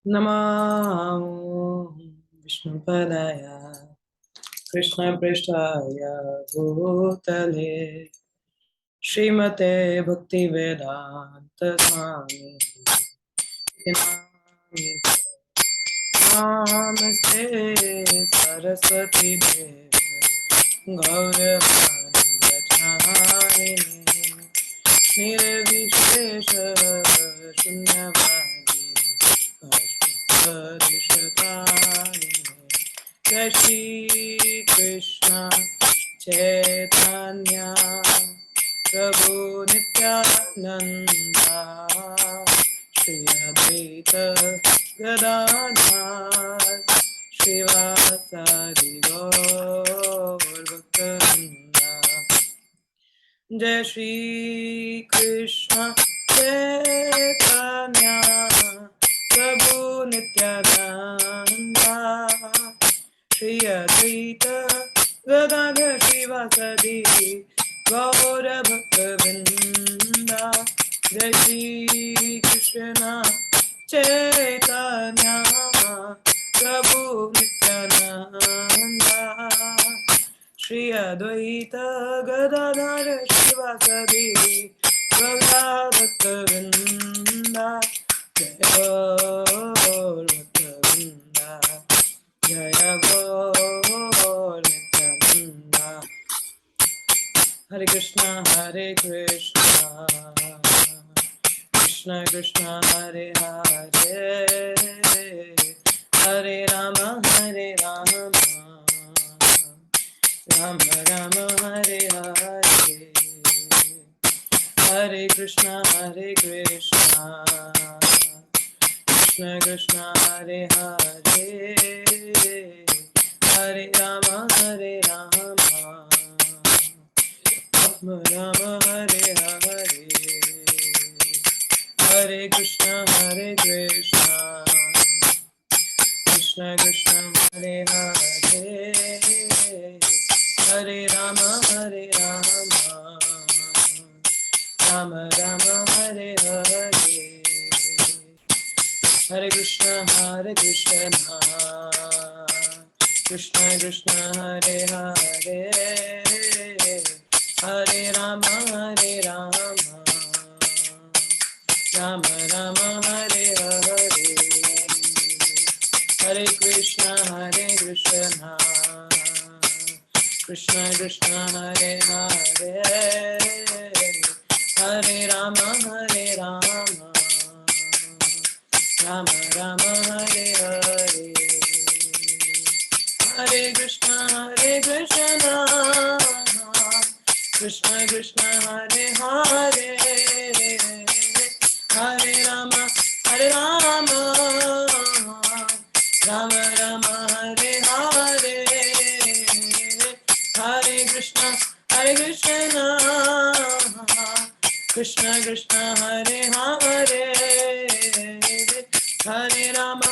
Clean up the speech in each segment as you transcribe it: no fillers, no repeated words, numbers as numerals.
नमः विष्णुपदाय कृष्णपृष्ठाय भूतले श्रीमते भक्तिवेदांत स्वामी नमस्ते सरस्वती देवी गौरवाणी प्रचारिणे निर्विशेष शून्यवादी परिषदारिणे जय श्री कृष्ण चैतन्य प्रभु नित्यानंदा श्री अद्वैत गदाधर श्रीवासादि गौर भक्तवृंदा जय श्री कृष्ण चैतन्य प्रभु नित्यानंदा श्री अद्वैत गदाधर श्रीवासदि गौर भक्तवृंदा जय श्री कृष्ण चैतन्य प्रभु नित्यानंदा श्री अद्वैत गदाधर श्रीवासदि गौर भक्तवृंदा जय गौर भक्तवृंदा जय गौर नित्यानंदा हरे Krishna Krishna Krishna Hare Hare Hare Ram Ram Ram Hare Hare Hare Krishna Krishna Krishna Hare Hare Hare Ram Ram Ram Hare Hare Hare Krishna Krishna Krishna Hare Hare Hare Ram Ram Ram Hare Hare Hare Krishna Krishna Krishna Hare Hare Hare Ram Ram Ram Hare Hare Hare Krishna Krishna Krishna Hare Hare Hare Ram Ram Ram Hare Hare Hare Krishna Krishna Krishna Hare Hare Hare Ram Ram Ram Hare Hare Hare Krishna Krishna Krishna Hare Hare Hare Ram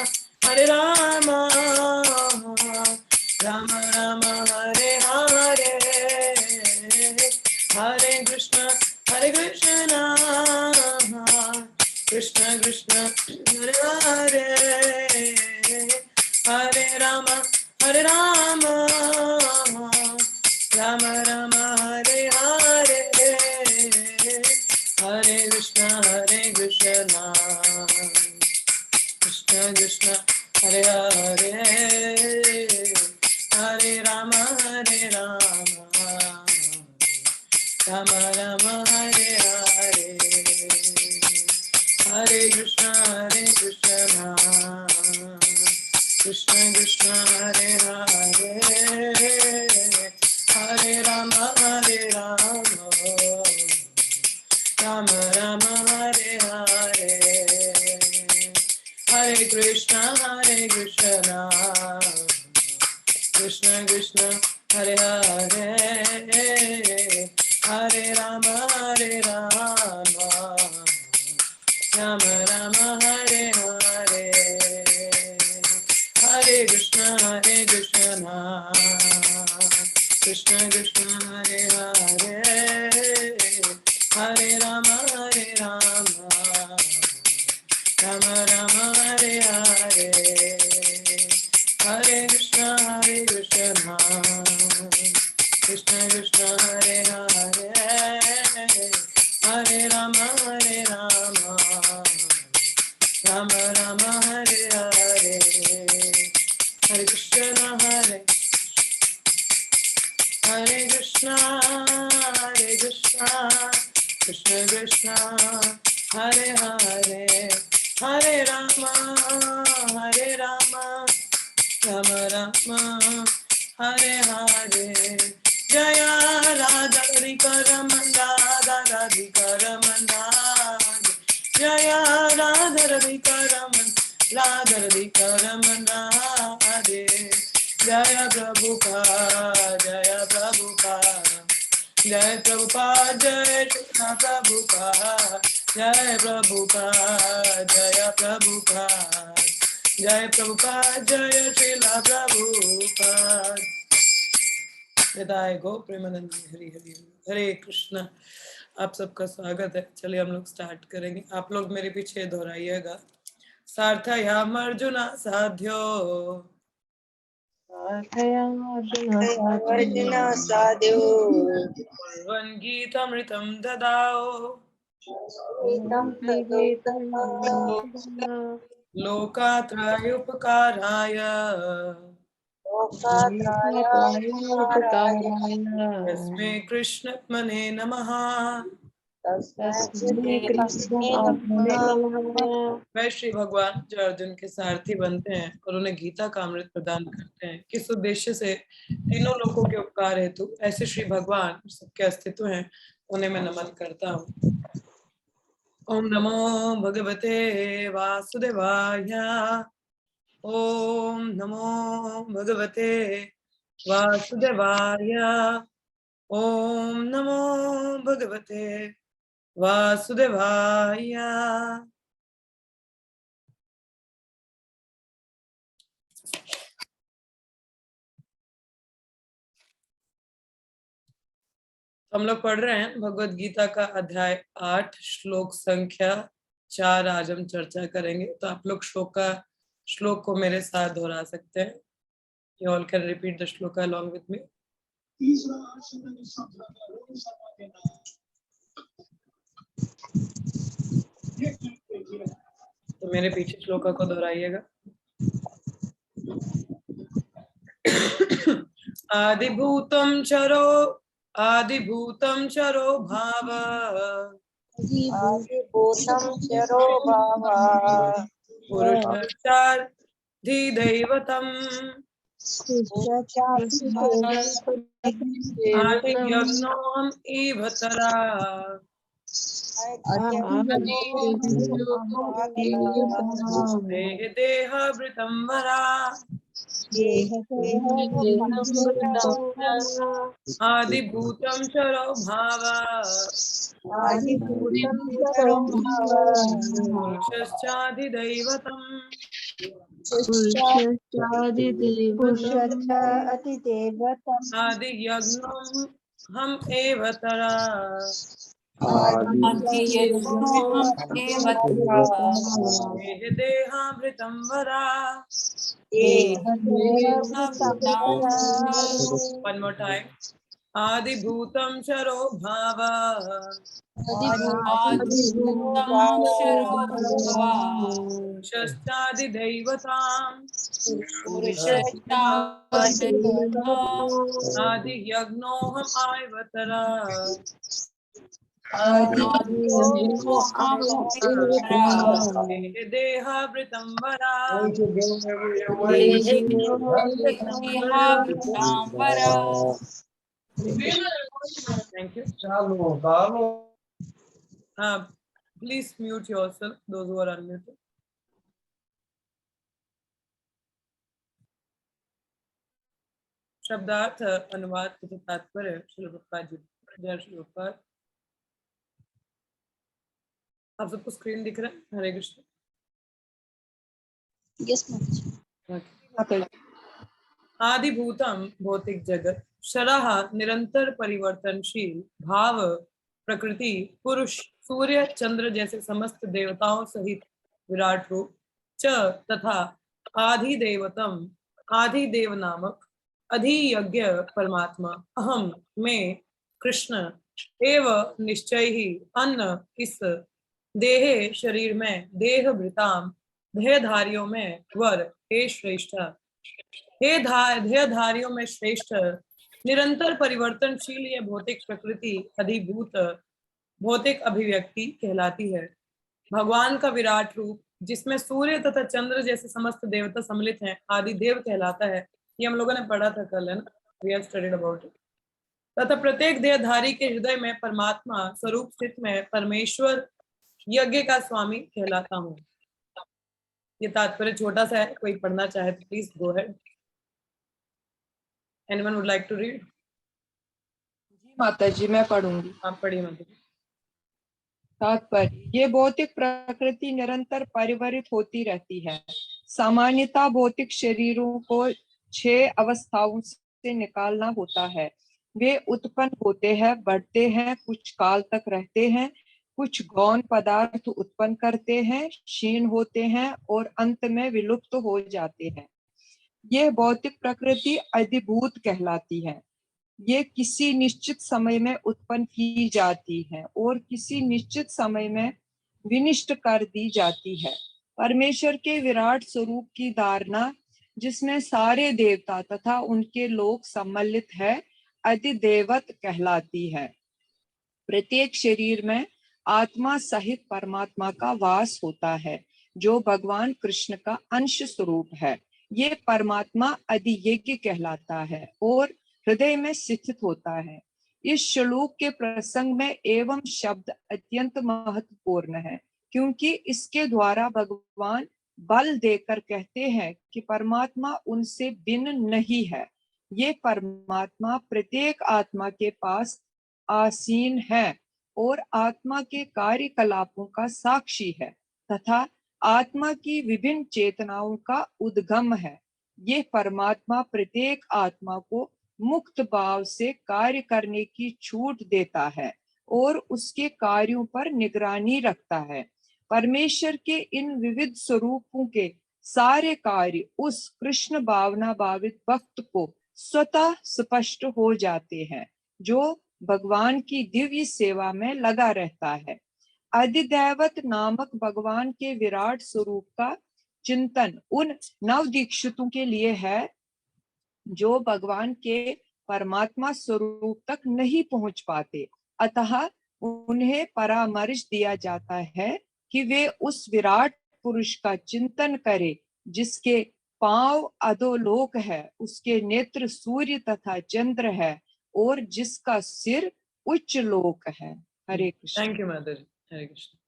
Ram Ram Hare Hare Hare Krishna Krishna Krishna Hare Hare Hare Ram Ram Ram Hare Hare Hare Krishna Krishna Krishna Hare Hare Hare Ram Ram Ram Hare Hare Hare Krishna Krishna Krishna Hare Hare Hare Ram Ram Ram Hare Hare Hare Krishna Krishna Krishna Hare Hare Hare Ram Ram Ram Hare Hare Hare Krishna Krishna Krishna Hare Hare Hare Ram Rama Rama Hare Hare, Hare Krishna Krishna Krishna Hare Hare, Hare Rama Rama Rama Hare Hare, Hare Krishna Hare Krishna Krishna Krishna Hare Hare, Hare Rama Rama Rama Hare Hare, Jaya Radha Radhika Ramana Radhika Ramana, Jaya Radha Radhika Ramana Hare, Jaya Prabhupada Jaya Prabhupada Jai Prabhupada Jai Krishna Prabhupada Jai Prabhupada Jaya Prabhupada Jai Prabhupada Jaya Srila Prabhupada Yadai Go Premanand Hari Hari Hare Krishna। आप सबका स्वागत है। चलिए हम लोग start करेंगे। आप लोग मेरे पीछे दोहराइएगा। सार्थयाम अर्जुना साध्यो अर्जुन साधु कुर्वन् गीतमृतं ददाओ लोकात्रयोपकाराय तस्मै कृष्णात्मने नमः। वह श्री भगवान जो अर्जुन के सारथी बनते हैं और उन्हें गीता का अमृत प्रदान करते हैं, किस उद्देश्य से? तीनों लोगों के उपकार हेतु ऐसे श्री भगवान सबके अस्तित्व हैं, उन्हें मैं नमन करता हूँ। ओम नमो भगवते वासुदेवाय, ओम नमो भगवते वासुदेवाय, ओम नमो भगवते वासुदेवाय। हम लोग पढ़ रहे हैं भगवत गीता का अध्याय 8 श्लोक संख्या 4 आज हम चर्चा करेंगे। तो आप लोग श्लोक को मेरे साथ दोहरा सकते हैं। You all can repeat the shloka along with me. तो मेरे पीछे श्लोका को दोहराइएगा। आदिभूतम चरो भाव पुरुषार्थाधिदैवतम् आदियज्ञोऽहम् इवतरा देहावृतं वरा आदिभूतं चरो भाव पुरुषश्चाधिदैवतम् आदियज्ञोऽहम् एवतरा देहावृतं वरा। One more time. आदिभूतं चरो भाव पुरुषश्चाधिदैवताम् आदियज्ञोऽहम् आयवतरा देहावृतं वरा। Thank you. Please mute yourself, those who are unmuted. शब्दार्थ अनुवाद तथा तात्पर्य श्री प्रभुपाद जी। जय श्री प्रभुपाद। आप सबको स्क्रीन दिख रहा है? हरे कृष्ण। आदिभूतम भौतिक जगत, शरह निरंतर परिवर्तनशील, भाव प्रकृति, पुरुष, सूर्य, चंद्र जैसे समस्त देवताओं सहित विराट रूप, च तथा आधिदेवतम आधिदेव नामक अधियज्ञ परमात्मा अहम में कृष्ण एव निश्चय ही अन्न इस देहे शरीर में देह भृताम देहधारियों में वर हे श्रेष्ठ, हे देहधारियों में श्रेष्ठ, निरंतर परिवर्तनशील ये भौतिक प्रकृति अधिभूत भौतिक अभिव्यक्ति कहलाती है। भगवान का विराट रूप जिसमें सूर्य तथा चंद्र जैसे समस्त देवता सम्मिलित हैं आदि देव कहलाता है। ये हम लोगों ने पढ़ा था कल, है ना, we have studied about it. तथा प्रत्येक देहधारी के हृदय में परमात्मा स्वरूप स्थित में परमेश्वर यज्ञ का स्वामी कहलाता हूँ। ये तात्पर्य छोटा सा है, कोई पढ़ना चाहे तो please go ahead. Anyone would like to read? जी माता जी, मैं पढ़ूंगी। आप पढ़िए माता जी। तात्पर्य, ये भौतिक प्रकृति निरंतर परिवर्तित होती रहती है। सामान्यतः भौतिक शरीरों को 6 अवस्थाओं से निकालना होता है। वे उत्पन्न होते हैं, बढ़ते हैं, कुछ काल तक रहते हैं, कुछ गौण पदार्थ उत्पन्न करते हैं, क्षीण होते हैं और अंत में विलुप्त हो जाते हैं। यह भौतिक प्रकृति अधिभूत कहलाती है। ये किसी निश्चित समय में उत्पन्न की जाती है और किसी निश्चित समय में विनिष्ट कर दी जाती है। परमेश्वर के विराट स्वरूप की धारणा, जिसमें सारे देवता तथा उनके लोग सम्मिलित है, अधिदेवत कहलाती है। प्रत्येक शरीर में आत्मा सहित परमात्मा का वास होता है, जो भगवान कृष्ण का अंश स्वरूप है। ये परमात्मा अधियज्ञ कहलाता है और हृदय में स्थित होता है। इस श्लोक के प्रसंग में एवं शब्द अत्यंत महत्वपूर्ण है, क्योंकि इसके द्वारा भगवान बल देकर कहते हैं कि परमात्मा उनसे भिन्न नहीं है। ये परमात्मा प्रत्येक आत्मा के पास आसीन है और आत्मा के कार्यकलापों का साक्षी है तथा आत्मा की विभिन्न चेतनाओं का उद्गम है। ये परमात्मा प्रत्येक आत्मा को मुक्त भाव से कार्य करने की छूट देता है और उसके कार्यों पर निगरानी रखता है। परमेश्वर के इन विविध स्वरूपों के सारे कार्य उस कृष्ण भावना भावित भक्त को स्वतः स्पष्ट हो जाते हैं, जो भगवान की दिव्य सेवा में लगा रहता है। अधिदैवत नामक भगवान के विराट स्वरूप का चिंतन उन नवदीक्षितों के लिए है जो भगवान के परमात्मा स्वरूप तक नहीं पहुंच पाते। अतः उन्हें परामर्श दिया जाता है कि वे उस विराट पुरुष का चिंतन करें, जिसके पांव अधोलोक है, उसके नेत्र सूर्य तथा चंद्र है और जिसका सिर उच्च लोक है। हरे कृष्ण। थैंक यू माता जी। हरे कृष्ण।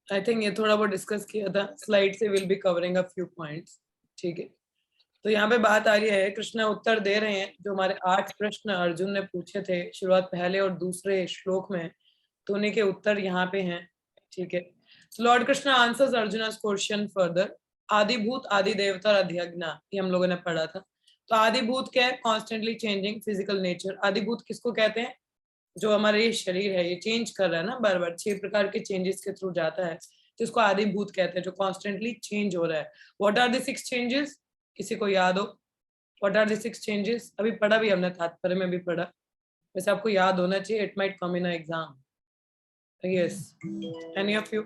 आई थिंक ये थोड़ा बहुत डिस्कस किया था, स्लाइड से will be covering a few points. ठीक है, तो यहाँ पे बात आ रही है, कृष्ण उत्तर दे रहे हैं जो हमारे 8 प्रश्न अर्जुन ने पूछे थे शुरुआत पहले और दूसरे श्लोक में, तो उन्हीं के उत्तर यहाँ पे हैं। ठीक है, lord Krishna answers Arjun's question further. आदिभूत, आदि देवता और अधियज्ञा, ये हम लोगों ने पढ़ा था। तो आदिभूत क्या है? Constantly changing physical nature. आदिभूत किसको कहते हैं? जो हमारे ये शरीर है ये चेंज कर रहा है ना, बार बार 6 प्रकार के चेंजेस के थ्रू जाता है, जिसको आदिभूत कहते हैं, जो कॉन्स्टेंटली चेंज हो रहा है। What are the 6 changes? किसी को याद हो? What are the 6 changes? अभी पढ़ा भी हमने, तात्पर्य में भी पढ़ा, वैसे आपको याद होना चाहिए, it might come in exam. Yes, any of you?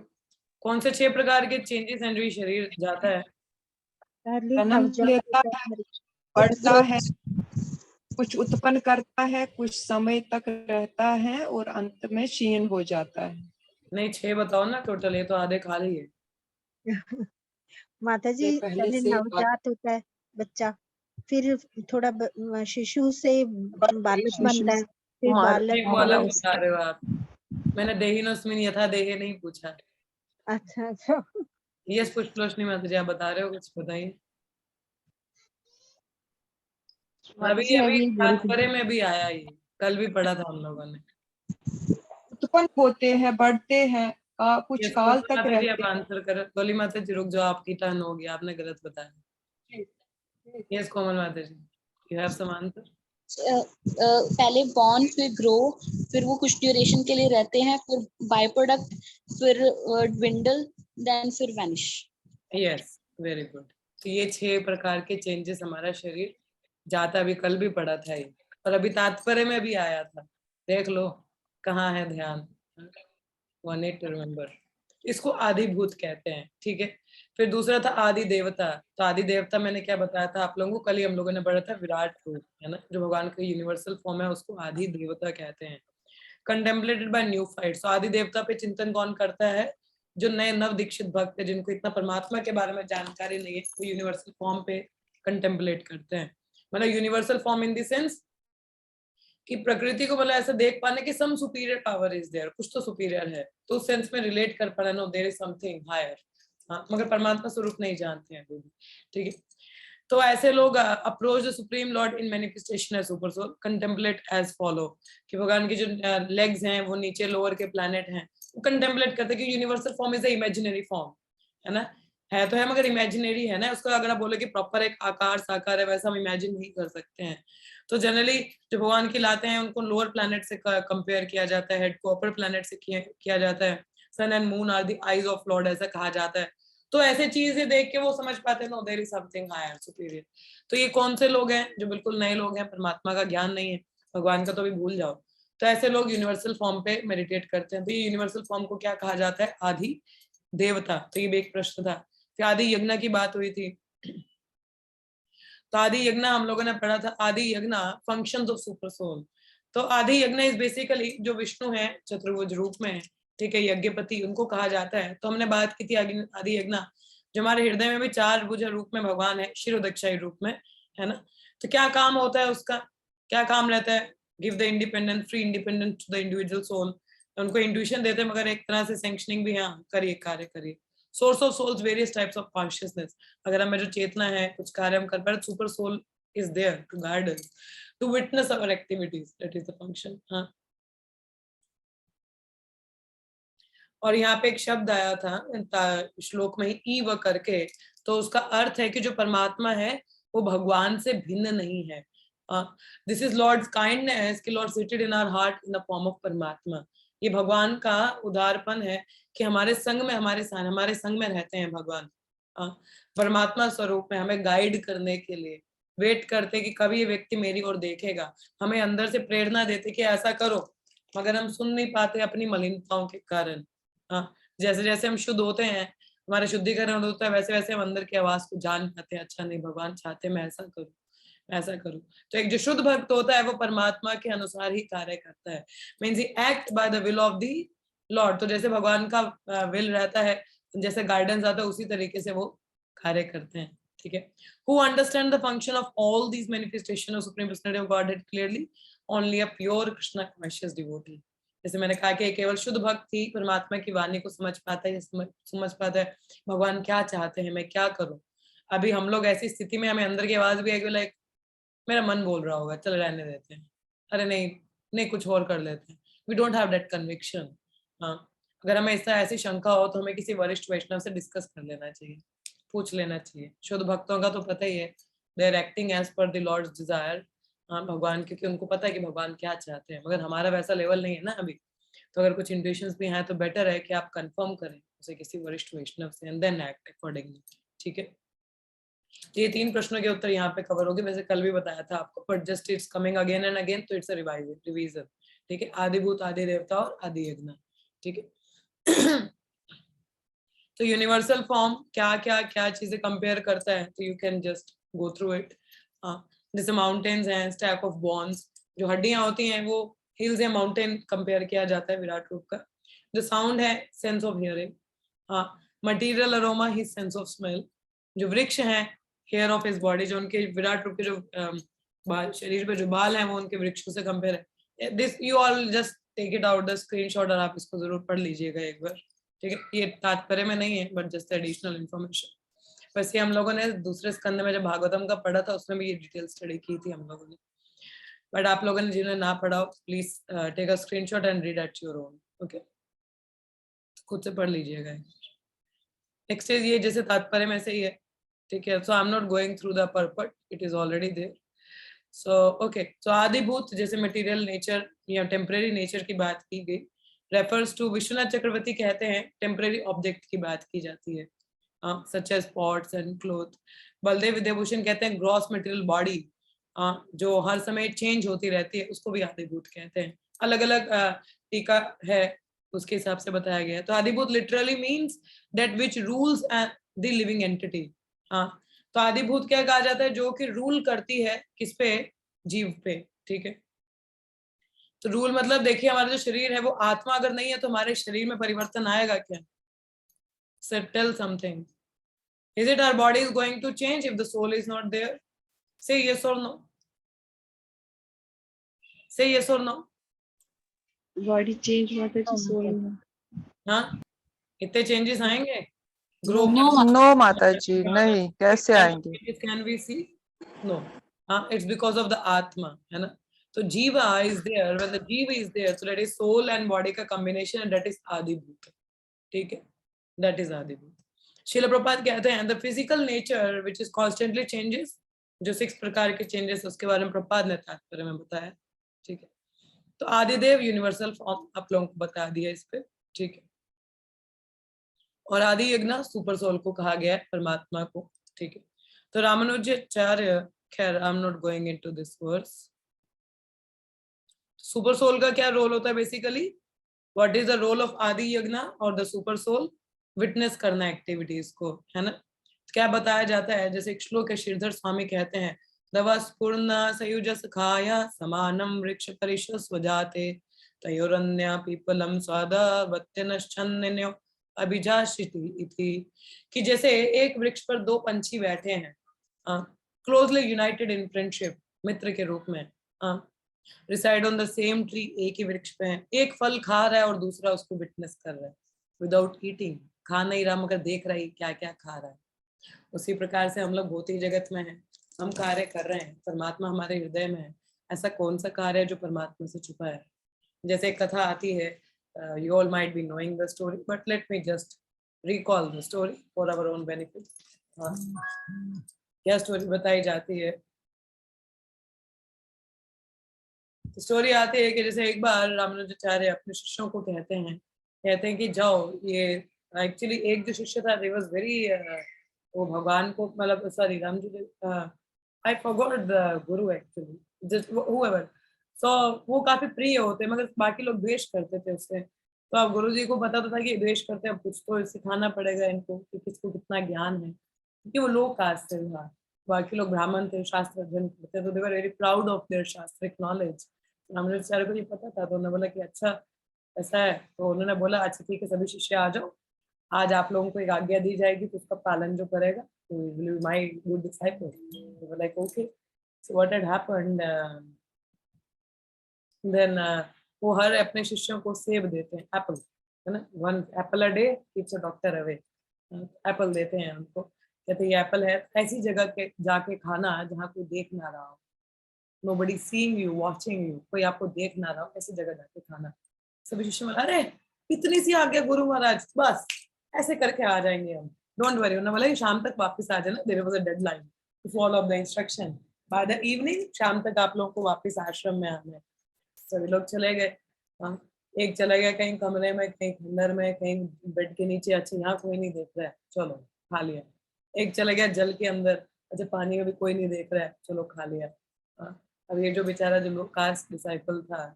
कौन से 6 प्रकार के चेंजेस हैं जो ये शरीर जाता है? जन्म लेता है, बढ़ता है, कुछ उत्पन्न करता है, कुछ समय तक रहता है और अंत में क्षीण हो जाता है। नहीं, 6 बताओ ना टोटल, ये तो आधे खाली है। माता जी, पहले नवजात होता है बच्चा, फिर थोड़ा शिशु से बालक बनता है, फिर बालक वाला बता रहे हो आप? मैंने देहिनोस्मिन यथा देहे नहीं पूछा। अच्छा अच्छा। यस पुष्पलोचनी माता जी, आप बता रहे हो, कुछ बताइए। अभी तात्पर्य में भी आया, ये कल भी पढ़ा था हम लोगों ने। उत्पन्न होते हैं, बढ़ते हैं, कुछ काल तक रहते हैं। आंसर करो डोली माता जी, रुक जाओ, आपकी टर्न होगी, आपने गलत बताया। यस कोमल माता जी, यू हैव सम आंसर। पहले बॉर्न, फिर ग्रो, फिर वो कुछ ड्यूरेशन के लिए रहते हैं, फिर बाय प्रोडक्ट, फिर ड्विंडल, देन फिर वैनिश। Yes, very good. तो ये 6 प्रकार के चेंजेस हमारा शरीर जाता, अभी कल भी पढ़ा था ये, और अभी तात्पर्य में भी आया था, देख लो कहाँ है ध्यान। One it remember. इसको आदिभूत कहते हैं, ठीक है। फिर दूसरा था आदि देवता। तो आदि देवता मैंने क्या बताया था आप लोगों को, कल ही हम लोगों ने पढ़ा था, विराट रूप, है ना, जो भगवान का यूनिवर्सल फॉर्म है, उसको आदि देवता कहते हैं। Contemplated by neophytes. आदि देवता पे चिंतन कौन करता है? जो नए नव दीक्षित भक्त है, जिनको इतना परमात्मा के बारे में जानकारी नहीं है, वो यूनिवर्सल फॉर्म पे कंटेम्पलेट करते हैं। मतलब universal form in the sense कि प्रकृति को मतलब ऐसा देख पाने की सम सुपीरियर पावर इज देयर, कुछ तो सुपीरियर है, तो उस सेंस में रिलेट कर पाना, no there is something higher. हाँ, मगर परमात्मा स्वरूप नहीं जानते हैं अभी भी, ठीक है। तो ऐसे लोग approach the supreme lord in manifestation as super soul, contemplate as follow, कि भगवान की जो लेग्स हैं वो नीचे लोअर के प्लैनेट हैं, वो कंटेम्पलेट करते हैं कि universal form is a imaginary form, है ना, है तो है मगर इमेजिनरी है ना, उसको अगर आप बोले कि प्रॉपर एक आकार साकार है, वैसा हम इमेजिन नहीं कर सकते हैं। तो जनरली जो भगवान की लाते हैं उनको लोअर प्लैनेट से कंपेयर किया जाता है, हेड को अपर प्लैनेट से किया जाता है। Sun and moon are the eyes of lord, ऐसा कहा जाता है। तो ऐसे चीजें देख के वो समझ पाते हैं, no there is something higher superior. तो ये कौन से लोग हैं? जो बिल्कुल नए लोग हैं, परमात्मा का ज्ञान नहीं है, भगवान का तो भी भूल जाओ। तो ऐसे लोग यूनिवर्सल फॉर्म पे मेडिटेट करते हैं। तो ये यूनिवर्सल फॉर्म को क्या कहा जाता है? आदि देवता। तो ये भी एक प्रश्न था। फिर आदि यज्ञ की बात हुई थी, तो आदि यज्ञ हम लोगों ने पढ़ा था। आदि यज्ञ फंक्शंस ऑफ सुपर सोल। तो आदि यज्ञ इज बेसिकली जो विष्णु है चतुर्भुज रूप में, ठीक है, यज्ञपति उनको कहा जाता है। तो हमने बात की थी आदि यज्ञ, जो हमारे हृदय में भी 4 भुज रूप में भगवान है, शिरोदक्षाई रूप में, है ना। तो क्या काम होता है उसका, क्या काम रहता है? Give the independent, free independent to the individual soul. उनको इंट्यूशन देते हैं, मगर एक तरह से सैंक्शनिंग भी, हाँ करिए, कार्य करिए। Source of souls, various types of consciousness. अगर हमें जो चेतना है, कुछ कार्य हम कर पा रहे, super soul is there to guide us, to witness our activities, that is the function. हाँ, और यहाँ पे एक शब्द आया था श्लोक में ही, ईव करके, तो उसका अर्थ है कि जो परमात्मा है वो भगवान से भिन्न नहीं है। दिस इज लॉर्ड्स काइंडनेस कि lord seated in our heart in the form of Paramatma. ये भगवान का उदारपन है कि हमारे संग में, हमारे संग में रहते हैं भगवान। परमात्मा स्वरूप में हमें गाइड करने के लिए वेट करते कि कभी ये व्यक्ति मेरी ओर देखेगा, हमें अंदर से प्रेरणा देते कि ऐसा करो, मगर हम सुन नहीं पाते अपनी मलिनताओं के कारण। हाँ, जैसे जैसे हम शुद्ध होते हैं, हमारा शुद्धिकरण होता है, वैसे वैसे हम अंदर की आवाज को जान पाते हैं, अच्छा नहीं भगवान चाहते मैं ऐसा करूं, ऐसा करूं। तो एक जो शुद्ध भक्त होता है वो परमात्मा के अनुसार ही कार्य करता है, means he act by the will of the Lord. तो जैसे भगवान का विल रहता है, जैसे गाइडेंस आता है, उसी तरीके से वो कार्य करते हैं, ठीक है। Who understand the function of all these manifestations of Supreme Personality of Godhead clearly? Only a pure Krishna conscious devotee. जैसे मैंने कहा कि केवल शुद्ध भक्त ही परमात्मा की वाणी को समझ पाता है, समझ पाता है भगवान क्या चाहते हैं, मैं क्या करूं। अभी हम लोग ऐसी स्थिति में, हमें अंदर की आवाज भी है कि लाइक मेरा मन बोल रहा होगा, चल रहने देते हैं, अरे नहीं नहीं कुछ और कर लेते हैं। We don't have that conviction. हाँ, अगर हमें ऐसी शंका हो तो हमें किसी वरिष्ठ वैष्णव से डिस्कस कर लेना चाहिए, पूछ लेना चाहिए। शुद्ध भक्तों का तो पता ही है, they are acting as per the lord's desire. हाँ, भगवान, क्योंकि उनको पता है कि भगवान क्या चाहते हैं, मगर हमारा वैसा लेवल नहीं है ना अभी। तो अगर कुछ इंट्यूशंस भी हैं तो बेटर है कि आप कंफर्म करें उसे किसी वरिष्ठ वैष्णव से, एंड देन एक्ट अकॉर्डिंगली, ठीक है। ये 3 प्रश्नों के उत्तर यहाँ पे कवर हो गए। वैसे कल भी बताया था आपको, but just it's coming again and again, तो इट्स अ रिवीजन, ठीक है। आदिभूत, आदि देवता और आदि यज्ञ, ठीक है। तो यूनिवर्सल फॉर्म क्या क्या क्या चीजें कंपेयर करता है, तो you can just go through it. जैसे माउंटेन्स हैं, स्टैक ऑफ बोन्स, जो हड्डियां होती हैं वो हिल्स या माउंटेन कंपेयर किया जाता है विराट रूप का। जो साउंड है, सेंस ऑफ हियरिंग। हाँ, material aroma, his sense of smell. जो वृक्ष हैं, हेयर ऑफ हिज बॉडी, जो उनके विराट रूप के जो शरीर पे जो बाल हैं वो उनके वृक्षों से कंपेयर है। This you all just take it out the screenshot और आप इसको जरूर पढ़ लीजिएगा एक बार, ठीक है। ये तात्पर्य में नहीं है, बट जस्ट एडिशनल इन्फॉर्मेशन। वैसे हम लोगों ने दूसरे स्कंद में जब भागवतम का पढ़ा था उसमें भी ये डिटेल स्टडी की थी हम लोगों ने, बट आप लोगों ने जिन्हें ना पढ़ा please take a screenshot and read at your own, okay, खुद से पढ़ लीजिएगा। नेक्स्ट इज ये जैसे तात्पर्य में से ही है, ठीक है। So I am not going through the purport, it is already there. So okay, so आदिभूत जैसे मटेरियल नेचर या टेम्परेरी नेचर की बात की गई, रेफर्स टू, विश्वनाथ चक्रवर्ती कहते हैं टेम्परेरी ऑब्जेक्ट की बात की जाती है, such as pots and cloth. Baladeva Vidyabhushana कहते हैं ग्रॉस मटेरियल बॉडी, जो हर समय चेंज होती रहती है, उसको भी आदिभूत कहते हैं। अलग अलग टीका है, उसके हिसाब से बताया गया है। तो आदिभूत literally means that which rules the living entity. तो आदिभूत क्या कहा जाता है, जो कि रूल करती है किस पे, जीव पे, ठीक है। तो रूल मतलब देखिए हमारा जो शरीर है वो आत्मा अगर नहीं है तो हमारे शरीर में परिवर्तन आएगा क्या? So tell something. Is it our body is going to change if the soul is not there? Say yes or no. Say yes or no. Body change माता जी, सोल हाँ, इतने चेंजेस आएंगे? No, नो माता जी, नहीं, कैसे आएंगे? Can we see? No. It's because of the Atma, है ना? So Jiva is there. When the Jiva is there, so that is soul and body का combination, and that is Adibhuta. ठीक है? That is Adibhuta. Srila Prabhupada कहते हैं the physical nature which is constantly changes, जो 6 प्रकार के changes उसके बारे में प्रभुपाद ने तात्पर्य में बताया, ठीक है। तो आदिदेव यूनिवर्सल फॉर्म आप लोगों को बता दिया इस पे, ठीक है। और आदि यज्ञ सुपर सोल को कहा गया है, परमात्मा को, ठीक है। तो रामानुजाचार्य, खैर I am not going into this verse. Super soul का क्या रोल होता है basically? What is the role of Adi Yajna और द सुपर सोल? विटनेस करना एक्टिविटीज को, है ना। क्या बताया जाता है, जैसे एक श्लोक है, श्रीधर स्वामी कहते हैं दवस्पूर्ण सयुजस खाया समानम वृक्ष परिशस्व जाते तयोरन्या पीपलम स्वादवत्यनश्चन्न्यो अभिजाषिति इति, कि जैसे एक वृक्ष पर 2 पंछी बैठे हैं, क्लोजली यूनाइटेड इन फ्रेंडशिप, मित्र के रूप में, reside on the same tree, एक ही वृक्ष पे है, एक फल खा रहा है और दूसरा उसको विटनेस कर रहा है विदाउट ईटिंग, खा नहीं रहा मगर देख रहा है क्या क्या खा रहा है। उसी प्रकार से हम लोग भौतिक जगत में हैं, हम कार्य कर रहे हैं, परमात्मा हमारे हृदय में है। ऐसा कौन सा कार्य है जो परमात्मा से छुपा है? जैसे एक कथा आती है, you all might be knowing the story, but let me just recall the story for our own benefit. क्या स्टोरी बताई जाती है? स्टोरी आती है कि जैसे एक बार रामानुजाचार्य अपने शिष्यों को कहते हैं कि जाओ, ये एक्चुअली एक जो शिष्य था, he was very वो भगवान को, मतलब sorry Ram ji, I forgot the guru actually, just whoever, so वो काफी प्रिय होते मगर बाकी लोग द्वेष करते थे उससे। तो अब गुरु जी को पता तो था कि द्वेष करते हैं, अब कुछ तो सिखाना पड़ेगा इनको कि किसको कितना ज्ञान है, क्योंकि वो लोग कास्ट से था, बाकी लोग ब्राह्मण थे, शास्त्र अध्ययन करते, तो they were very proud of their शास्त्रिक नॉलेज। रामानुजाचार्य को ये पता था, तो उन्होंने बोला कि अच्छा ऐसा है, तो उन्होंने बोला अच्छा ठीक है, सभी शिष्य आ जाओ, आज आप लोगों को एक आज्ञा दी जाएगी, तो उसका पालन जो करेगा तो will be my good disciple. they were like okay, so what had happened, then वो हर अपने शिष्यों को सेब देते हैं, एप्पल, है ना, 1 apple a day keeps a doctor away, Apple देते हैं उनको, कहते ये एप्पल है, ऐसी जगह के जाके खाना जहाँ कोई देख ना रहा हो, nobody seeing you, watching you, कोई आपको देख ना रहा हो, ऐसी जगह जाके खाना। सभी शिष्य में अरे इतनी सी आज्ञा गुरु महाराज, बस ऐसे करके आ जाएंगे हम, डोंट वरी। उन्होंने बोला शाम तक वापस आ जाना, there was a deadline to follow the instruction, by the evening शाम तक आप लोगों को वापस आश्रम में आना है। सभी लोग चले गए, एक चला गया कहीं कमरे में, कहीं खंडर में, कहीं बेड के नीचे, अच्छा यहाँ कोई नहीं देख रहा है, चलो खा लिया। एक चला गया जल के अंदर, अच्छा पानी में भी कोई नहीं देख रहा है, चलो खा लिया। अब ये जो बेचारा जो कास्ट डिसाइपल था,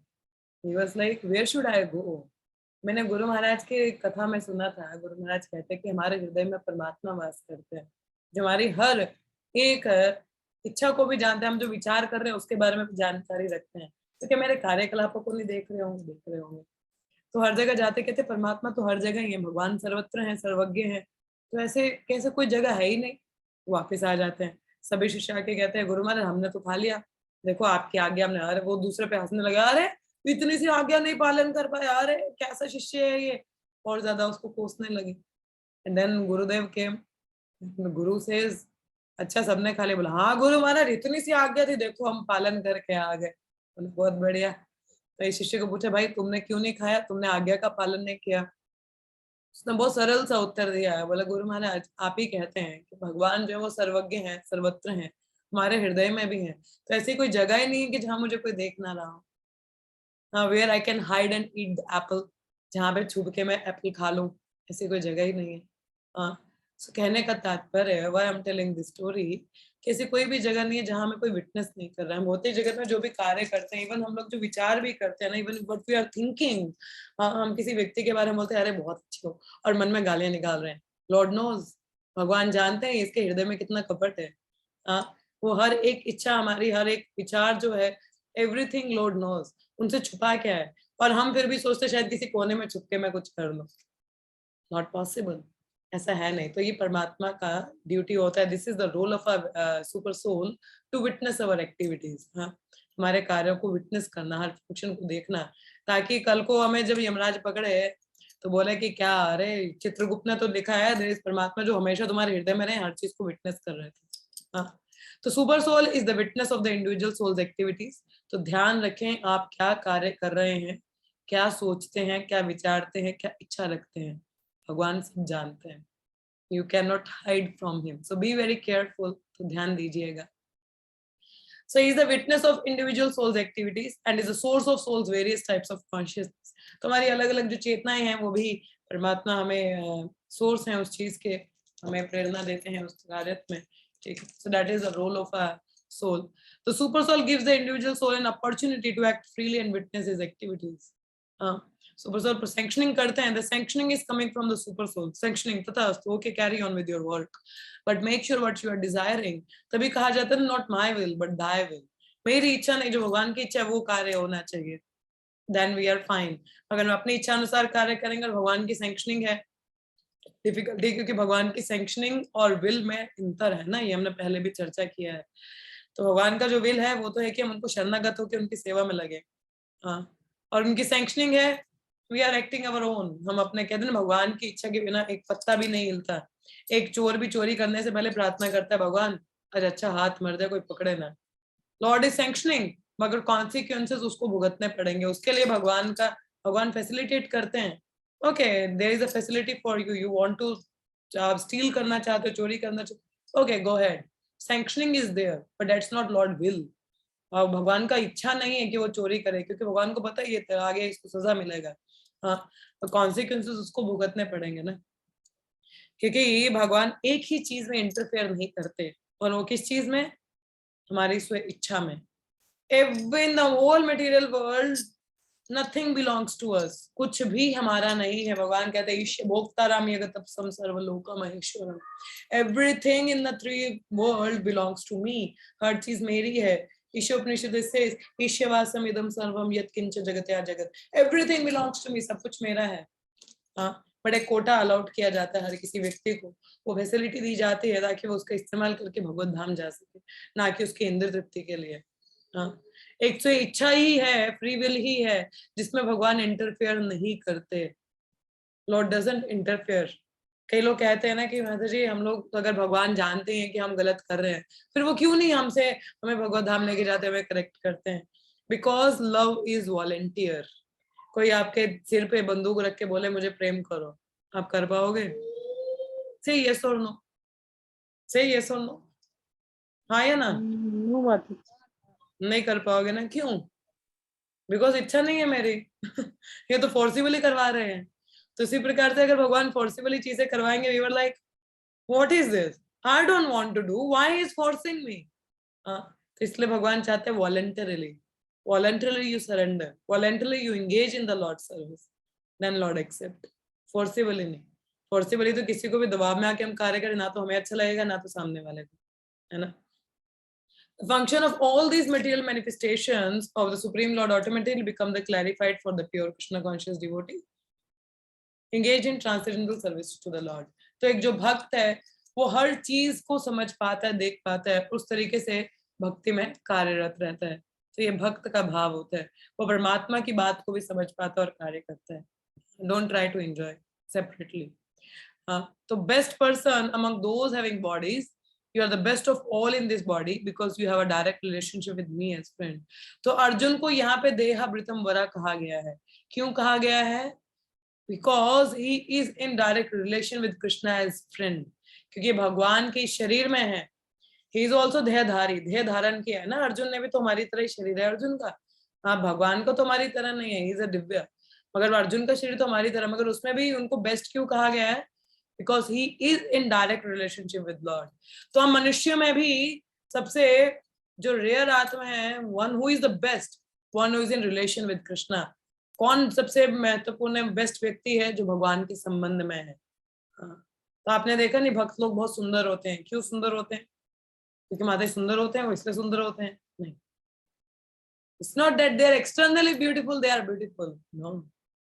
he was like where should I go? मैंने गुरु महाराज के कथा में सुना था, गुरु महाराज कहते हैं कि हमारे हृदय में परमात्मा वास करते हैं, जो हमारी हर एक इच्छा को भी जानते हैं, हम जो विचार कर रहे हैं उसके बारे में भी जानकारी रखते हैं, तो क्या मेरे कार्यकलापों को नहीं देख रहे होंगे? देख रहे होंगे। तो हर जगह जाते कहते परमात्मा तो हर जगह ही है, भगवान सर्वत्र है, सर्वज्ञ है, तो ऐसे कैसे कोई जगह है ही नहीं। वापिस आ जाते हैं, सभी शिष्य आके कहते हैं गुरु महाराज हमने तो खा लिया, देखो आपकी आज्ञा हमने, अरे वो दूसरे पे हंसने लगा, अरे इतनी सी आज्ञा नहीं पालन कर पाया, अरे कैसा शिष्य है ये, और ज्यादा उसको कोसने लगे। एंड देन गुरुदेव के गुरु से अच्छा सबने खा लिया, बोला हाँ गुरु महाराज इतनी सी आज्ञा थी, देखो हम पालन करके आ गए। बहुत बढ़िया। तो इस शिष्य को पूछा भाई तुमने क्यों नहीं खाया, तुमने आज्ञा का पालन नहीं किया? उसने बहुत सरल सा उत्तर दिया है, बोला गुरु महाराज आप ही कहते हैं कि भगवान जो है वो सर्वज्ञ है, सर्वत्र है, हमारे हृदय में भी है। तो ऐसी कोई जगह ही नहीं है कि जहां मुझे कोई देख ना रहा हो। Where I can hide and eat the apple, जहां पे छुप के मैं एप्पल खा लूं, ऐसी कोई जगह ही नहीं है। सो कहने का तात्पर्य, why I am telling this story, कि ऐसी कोई भी जगह नहीं है जहां हमें कोई विटनेस नहीं कर रहा है। हम होते जगत में जो भी कार्य करते हैं, इवन हम लोग जो विचार भी करते हैं ना, even what we are thinking, हम किसी व्यक्ति के बारे में बोलते हैं अरे बहुत अच्छे हो, और मन में गालियां निकाल रहे हैं, लॉर्ड नोज, भगवान जानते हैं इसके हृदय में कितना कपट है। वो हर एक इच्छा, हमारी हर एक विचार जो है, एवरीथिंग लॉर्ड नोज, उनसे छुपा क्या है, और हम फिर भी सोचते शायद किसी कोने में छुप के मैं कुछ कर लूं। नॉट पॉसिबल, ऐसा है नहीं। तो ये परमात्मा का ड्यूटी होता है, this is the role of a super soul, to witness our activities. हमारे कार्यों को विटनेस करना, हर फंक्शन को देखना, ताकि कल को हमें जब यमराज पकड़े तो बोले कि क्या, अरे चित्रगुप्त ने तो लिखा है देयर इज परमात्मा जो हमेशा तुम्हारे हृदय में रहे, हर चीज को विटनेस कर रहे थे। तो super soul is the witness of the individual soul's activities. तो ध्यान रखें आप क्या कार्य कर रहे हैं, क्या सोचते हैं, क्या विचारते हैं, क्या इच्छा रखते हैं, भगवान सब जानते हैं। You cannot hide from him. So be very careful. तो ध्यान दीजिएगा। So he is the witness of individual souls activities and is the source of souls various types of consciousness. तो हमारी अलग अलग जो चेतनाएं हैं वो भी परमात्मा हमें सोर्स हैं उस चीज के, हमें प्रेरणा देते हैं उस कार्य में। ठीक है, so that is the role of a soul. The super soul gives the individual soul an opportunity to act freely and witness his activities. Super soul पर सैंक्शनिंग करते हैं, the sanctioning is coming from the super soul. sanctioning तथास्तु, okay, carry on with your work, but make sure what you are desiring. तभी कहा जाता है not my will but thy will, मेरी इच्छा नहीं, जो भगवान की इच्छा है वो कार्य होना चाहिए, then we are fine. अगर हम अपनी इच्छा अनुसार कार्य करेंगे और भगवान की सैंक्शनिंग है, डिफिकल्टी, क्योंकि भगवान की सैंक्शनिंग और विल में अंतर है ना, ये हमने पहले भी चर्चा किया है। तो भगवान का जो विल है वो तो है कि हम उनको शरणागत होकर उनकी सेवा में लगे, और उनकी सैंक्शनिंग है we are acting our own. हम अपने कहते हैं ना, भगवान की इच्छा के बिना एक पत्ता भी नहीं हिलता। एक चोर भी चोरी करने से पहले प्रार्थना करता है, भगवान अरे अच्छा हाथ मर जाए, कोई पकड़े ना। लॉर्ड इज सैंक्शनिंग, मगर कॉन्सिक्वेंसेस उसको भुगतने पड़ेंगे, उसके लिए भगवान फैसिलिटेट करते हैं। Okay, there is a facility for you, you want to, आप स्टील करना चाहते हो, चोरी करना चाहते हो, okay go ahead, sanctioning is there, but that's not lord will. और भगवान का इच्छा नहीं है कि वो चोरी करे, क्योंकि भगवान को पता है ये आगे इसको सजा मिलेगा। तो कॉन्सिक्वेंसेस उसको भुगतने पड़ेंगे ना, क्योंकि ये भगवान एक ही चीज में इंटरफेयर नहीं करते, और वो किस चीज में, हमारी स्व इच्छा में। In the whole material world nothing belongs to us, कुछ भी हमारा नहीं है। भगवान कहते हैं ईश भोक्ताराम यगतपसम सर्वलोकम महेश्वरम, everything in the three world belongs to me, हर चीज मेरी है। ईशोपनिषद से ईश्वासम इदम सर्वम यत् किंच जगत्या जगत, एवरीथिंग बिलोंग्स टू मी, सब कुछ मेरा है। बड़े कोटा अलाउट किया जाता है हर किसी व्यक्ति को, वो फैसिलिटी दी जाती है ताकि वो उसका इस्तेमाल करके भगवत धाम जा सके, ना कि उसकी इंद्र तृप्ति के लिए। एक तो इच्छा ही है, फ्री विल ही है, जिसमें भगवान इंटरफेयर नहीं करते। Lord doesn't interfere. कई लोग कहते हैं ना कि माता जी हम लोग अगर भगवान जानते हैं कि हम गलत कर रहे हैं, फिर वो क्यों नहीं हमें भगवत धाम लेके जाते, हमें करेक्ट करते हैं? Because love is volunteer. कोई आपके सिर पे बंदूक रख के बोले मुझे प्रेम करो, आप कर पाओगे? से यस और नो, से यस और नो, हाँ या ना? नहीं कर पाओगे ना, क्यों? बिकॉज इच्छा नहीं है मेरी। ये तो फोर्सिबली करवा रहे हैं। तो इसी प्रकार से अगर भगवान फोर्सिबली चीजें करवाएंगे, we were like what is this, I don't want to do, why is forcing me. तो इसलिए भगवान चाहते हैं voluntarily you surrender, voluntarily you engage in the lord service, then lord accept. Forcibly नहीं, फोर्सिबली तो किसी को भी दबाव में आके हम कार्य करें, ना तो हमें अच्छा लगेगा ना तो सामने वाले को, है ना। The function of all these material manifestations of the Supreme Lord automatically become the clarified for the pure Krishna conscious devotee engaged in transcendental service to the Lord. तो एक जो भक्त है वो हर चीज को समझ पाता है, देख पाता है, उस तरीके से भक्ति में कार्यरत रहता है। तो ये भक्त का भाव होता है, वो परमात्मा की बात को भी समझ पाता है और कार्य करता है। Don't try to enjoy separately. तो best person among those having bodies, you are the best of all in this body because you have a direct relationship with me as friend. तो अर्जुन को यहाँ पे देहावृतम वरा कहा गया है। क्यों कहा गया है? Because he is in direct relation with Krishna as friend. क्योंकि भगवान के शरीर में है, ही इज ऑल्सो देहधारी, देह धारण किया है ना, अर्जुन ने भी तो हमारी तरह ही शरीर है अर्जुन का। हाँ, भगवान को तो हमारी तरह नहीं है, ही इज अ दिव्य, मगर अर्जुन का शरीर तो हमारी तरह, मगर उसमें भी उनको बेस्ट क्यों कहा गया है? Because he is in direct relationship with Lord. तो हम मनुष्य में भी सबसे जो रेयर आत्मा है, one who is the best, one who is in relation with Krishna. कौन सबसे महत्वपूर्ण बेस्ट व्यक्ति है? जो भगवान के संबंध में है। तो आपने देखा नहीं, भक्त लोग बहुत सुंदर होते हैं, क्यों सुंदर होते हैं? क्योंकि माता सुंदर होते हैं, वो इसलिए सुंदर होते हैं? नहीं, it's not that they are externally beautiful, they are beautiful, no,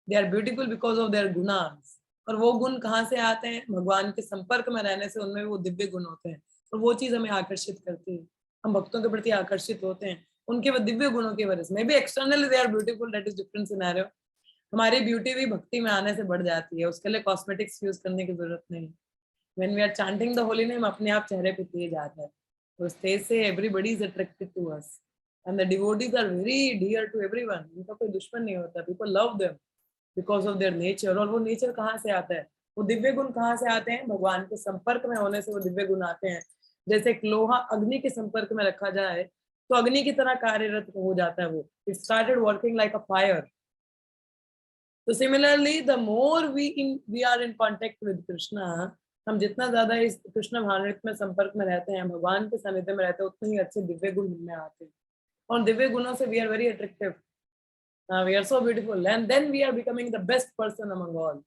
they are beautiful because of their गुणास। और वो गुण कहाँ से आते हैं? भगवान के संपर्क में रहने से उनमें वो दिव्य गुण होते हैं, और वो चीज हमें आकर्षित करती है। हम भक्तों के प्रति आकर्षित होते हैं उनके वो दिव्य गुणों की वजह से। Maybe externally they are beautiful, that is different scenario. हमारी ब्यूटी भी भक्ति में आने से बढ़ जाती है, उसके लिए कॉस्मेटिक्स यूज करने की जरूरत नहीं। When we are chanting the holy name, अपने आप चेहरे पे तेज आता है, उस तेज से everybody is attracted to us, and the devotees are very dear to everyone. उनका कोई दुश्मन नहीं होता, people love them because of their nature। और वो नेचर कहाँ से आता है? वो दिव्य गुण कहाँ से आते हैं? भगवान के संपर्क में होने से वो दिव्य गुण आते हैं। जैसे एक लोहा अग्नि के संपर्क में रखा जाए तो अग्नि की तरह कार्यरत हो जाता है वो, it started working like a fire। तो similarly the more we are in contact with Krishna, हम जितना ज्यादा इस कृष्ण भावनामृत में संपर्क में रहते हैं, भगवान के सानिध्य में रहते हैं, उतने ही अच्छे दिव्य गुण हमें आते हैं। और दिव्य गुणों से we are very attractive, we are so beautiful, and then we are becoming the best person among all.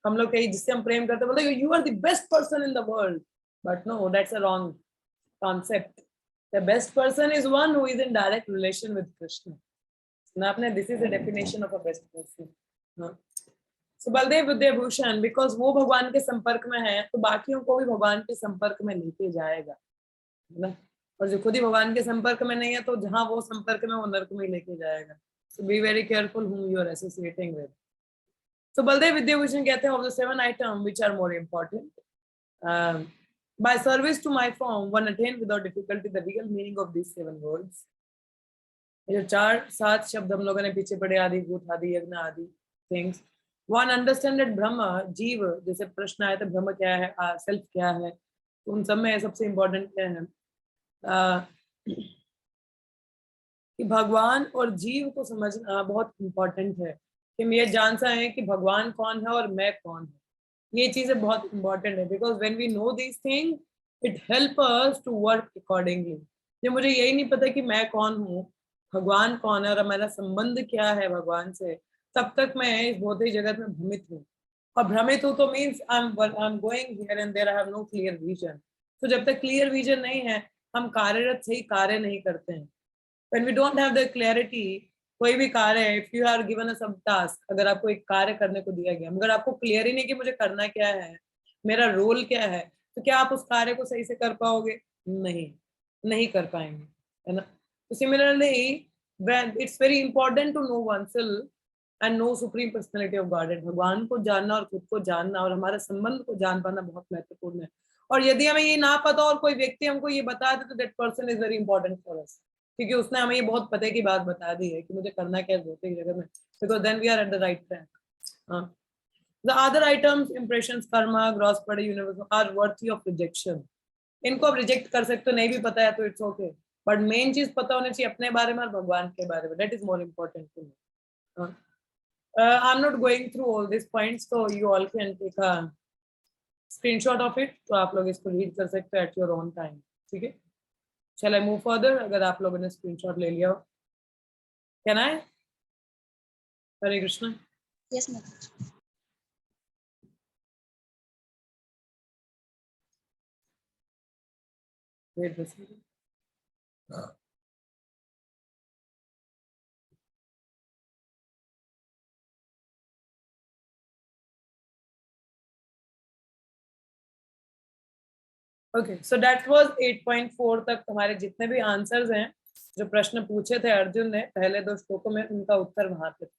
हम लोग कहीं जिससे हम प्रेम करते हैं बोलते हैं you are the best person in the world, but no, that's a wrong concept. The best person is one who is in direct relation with Krishna. ना आपने, this is the definition of a best person. So Baladeva Vidyabhushana, because वो भगवान के संपर्क में है तो बाकियों को भी भगवान के संपर्क में लेके जाएगा, है ना। और जो खुद ही भगवान के संपर्क में नहीं है तो जहां वो संपर्क में, वो नरक में लेके जाएगा। So be very careful whom you are associating with. So Baladeva Vidyabhushana कहते हैं of the 7 items which are more important, by service to my form one attain without difficulty the real meaning of these 7 words। ये 4-7 शब्द हम लोगों ने पीछे पढ़े, आदि भूत, आदि यज्ञ, आदि थिंग्स। वन अंडरस्टैंड दैट ब्रह्म, जीव, जैसे प्रश्न आया था ब्रह्म क्या है, सेल्फ क्या है, तो उन सब में सबसे इंपॉर्टेंट क्या है कि भगवान और जीव को समझना बहुत इंपॉर्टेंट है, कि हम ये जान सकें कि भगवान कौन है और मैं कौन है। ये चीजें बहुत इंपॉर्टेंट है, because when we know these things it help us to work accordingly. जब मुझे यही नहीं पता कि मैं कौन हूँ, भगवान कौन है और मेरा संबंध क्या है भगवान से, तब तक मैं इस भौतिक जगत में भ्रमित हूँ। और भ्रमित हूँ तो means I am going here and there, I have no clear vision. तो जब तक क्लियर विजन नहीं है, हम कार्यरत सही कार्य नहीं करते हैं। When we don't have the clarity, कोई भी कार्य है, if you are given a some task, अगर आपको एक कार्य करने को दिया गया, मगर आपको क्लियर ही नहीं कि मुझे करना क्या है, मेरा रोल क्या है, तो क्या आप उस कार्य को सही से कर पाओगे? नहीं कर पाएंगे, है ना। तो similarly when it's very important to know oneself and know supreme personality of Godhead, भगवान को जानना और खुद को जानना और हमारे संबंध को जान पाना बहुत महत्वपूर्ण है। और यदि हमें ये ना पता और कोई व्यक्ति हमको ये बता दे तो that person is very important for us, क्योंकि उसने हमें ये बहुत पते की बात बता दी है कि मुझे करना क्या है भौतिक जगत में, because then we are at the right track। The other items, impressions, karma, gross body, universe, are worthy of rejection। इनको आप रिजेक्ट कर सकते हो, नहीं भी पता है तो इट्स ओके, बट मेन चीज पता होनी चाहिए अपने बारे में और भगवान के बारे में, that is more important to me. I am not going through all this points, तो you all can take a screenshot of it, तो आप लोग इसको रीड कर सकते हो एट योर ओन टाइम, ठीक है। Shall I move further? अगर आप लोगों ने स्क्रीनशॉट ले लिया हो, can I? Hare Krishna. Yes, Mataji. Wait a second. Okay, so that was 8.4 तक हमारे जितने भी आंसर्स हैं, जो प्रश्न पूछे थे अर्जुन ने पहले 2 श्लोकों में, उनका उत्तर वहां पे था,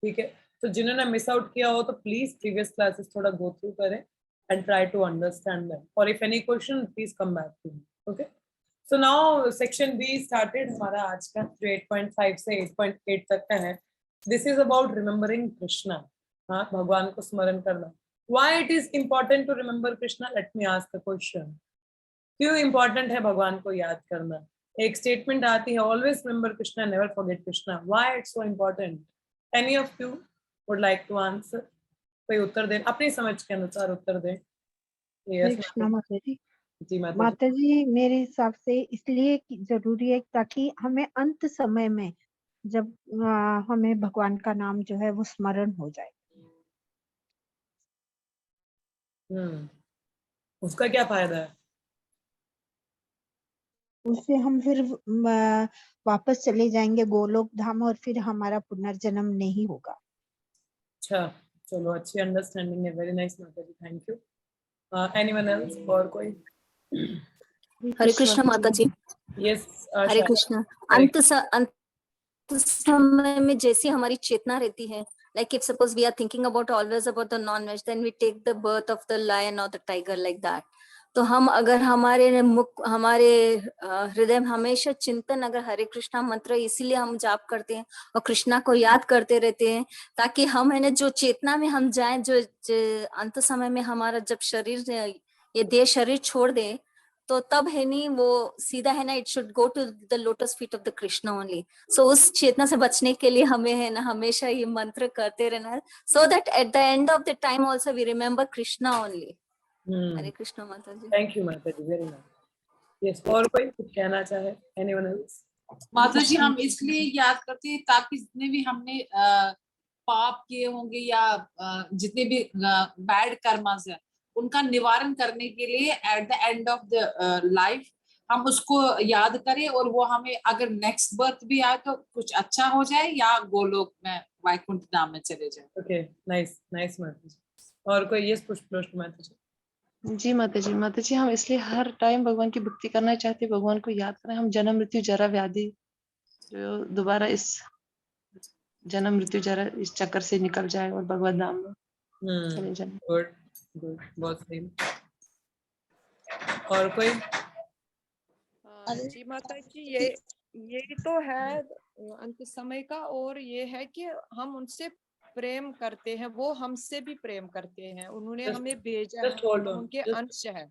ठीक है। तो जिन्होंने मिस आउट किया हो तो प्लीज प्रीवियस क्लासेस थोड़ा गो थ्रू करें and try to understand them, और if any question please come back to me, okay. So now section B started हमारा आज का, जो 8.5 से 8.8 तक का है। This is about remembering Krishna, हाँ, भगवान को स्मरण करना। Why it is important to remember Krishna? Let me ask the question. क्यों इम्पोर्टेंट है भगवान को याद करना? एक स्टेटमेंट आती है, always remember Krishna, never forget Krishna. Why it's so important? Any of you would like to answer? कोई उत्तर दें, अपनी समझ के अनुसार उत्तर दें. हरे कृष्णा माता जी. जी माता जी. माता जी, मेरे हिसाब से इसलिए जरूरी है ताकि हमें अंत समय में जब हमें भगवान का नाम जो है वो स्मरण हो जाए. उसका क्या फायदा है? उससे हम फिर वापस चले जाएंगे गोलोक धाम और फिर हमारा पुनर्जन्म नहीं होगा. अच्छा, चलो, अच्छी अंडरस्टैंडिंग है. वेरी नाइस माता जी, थैंक यू. Anyone else? और कोई? हरे कृष्णा माता जी. यस. हरे कृष्णा. अंत समय में जैसी हमारी चेतना रहती है, like if suppose we are thinking about always about the non-veg, then we take the birth of the lion or the tiger like that. तो हम अगर हमारे हृदय में हमेशा चिंतन, अगर हरे कृष्णा मंत्र इसीलिए हम जाप करते हैं और कृष्णा को याद करते रहते हैं, ताकि हम है ना जो चेतना में हम जाएं, जो अंत समय में हमारा जब शरीर ये देह शरीर छोड़ दे, तो तब है नहीं वो सीधा है ना, it should go to the lotus feet of the Krishna only. So उस चेतना से बचने के लिए हमें है ना हमेशा ये मंत्र करते रहना है, so that at the end of the time also we remember Krishna only. Hare Krishna माता जी. थैंक यू माता जी, वेरी नाइस. यस, और कोई कुछ कहना चाहे? Anyone else? माता जी, हम इसलिए याद करते हैं ताकि जितने भी हमने पाप किए होंगे या जितने भी बैड कर्मास है उनका निवारण करने के लिए eight the end of the life हम उसको याद करें और वो हमें अगर नेक्स्ट बर्थ भी आए तो कुछ अच्छा हो जाए या गोलोक में वैकुंठ धाम में चले जाए. ओके, नाइस नाइस माता जी. और कोई? यस, पुष्प माता जी. जी माता जी. माता जी, हम इसलिए हर टाइम भगवान की भक्ति करना चाहते हैं, भगवान को याद करें. हम जन्म मृत्यु जरा व्याधि जो दोबारा इस जन्म मृत्यु जरा इस चक्कर से निकल जाए और भगवत धाम में चले जाए. गुड गुड, बहुत सही. और कोई? जी माता जी, ये तो है अंत समय का, और ये है कि हम उनसे प्रेम करते हैं, वो हमसे भी प्रेम करते हैं. उन्होंने हमें भेजा है, हम उनके अंश है.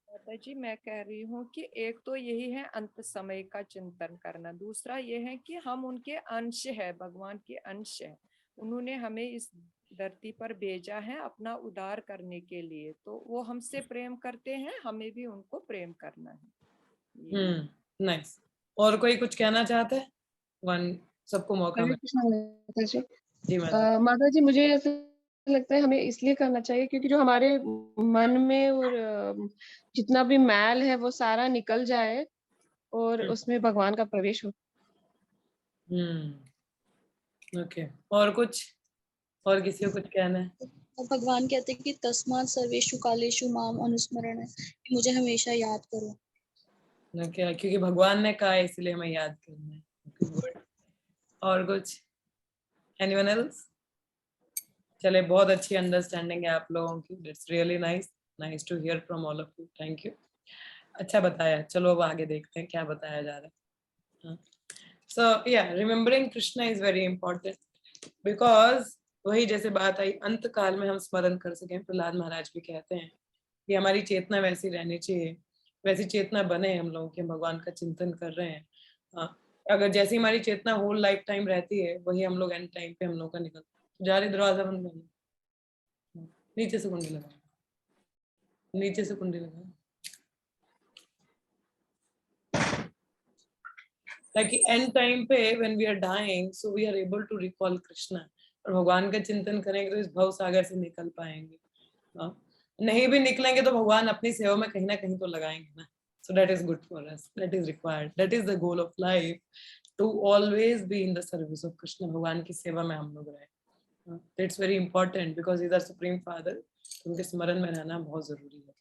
माता जी, मैं कह रही हूँ कि एक तो यही है अंत समय का चिंतन करना, दूसरा ये है कि हम उनके अंश है, भगवान के अंश है. उन्होंने हमें इस धरती पर भेजा है अपना उद्धार करने के लिए, तो वो हमसे प्रेम करते हैं, हमें भी उनको प्रेम करना है. नाइस. और कोई कुछ कहना चाहते हैं? वन, सबको मौका हरे मिले. कृष्णा माता जी. जी माता. माता जी, मुझे ऐसा लगता है हमें इसलिए करना चाहिए क्योंकि जो हमारे मन में और जितना भी मैल है वो सारा निकल जाए और उसमें भगवान का प्रवेश हो. ओके, और कुछ? और किसी को कुछ कहना है? भगवान कहते हैं कि तस्मात् सर्वेषु कालेषु माम अनुस्मरण है, मुझे हमेशा याद करो. क्या? क्योंकि भगवान ने कहा है इसलिए हमें याद करना है. गुड. और कुछ? Anyone else? चले, बहुत अच्छी अंडरस्टैंडिंग है आप लोगों की. It's really nice to hear from all of you. Thank you. अच्छा बताया. चलो अब आगे देखते हैं क्या बताया जा रहा है. सो या, remembering Krishna is very important because वही जैसे बात आई, अंत काल में हम स्मरण कर सकें. प्रहलाद महाराज भी कहते हैं कि हमारी चेतना वैसी रहनी चाहिए, वैसी चेतना बने हम लोग कि भगवान का चिंतन कर रहे हैं. अगर जैसी हमारी चेतना होल लाइफ टाइम रहती है, वही हम लोग एंड टाइम पे हम लोग का निकल जा रही. दरवाजा बंद करना. नीचे से कुंडी लगा, नीचे से कुंडी लगा. like end time पे when we are dying, so we are able to recall Krishna. और भगवान का चिंतन करेंगे तो इस भव सागर से निकल पाएंगे. नहीं भी निकलेंगे तो भगवान अपनी सेवा में कहीं ना कहीं तो लगाएंगे ना. So that is good for us. That is required. That is the goal of life, to always be in the service of Krishna. भगवान की सेवा में हम लोग रहे. That's very important because he is our supreme father. उनके स्मरण में रहना बहुत जरूरी है.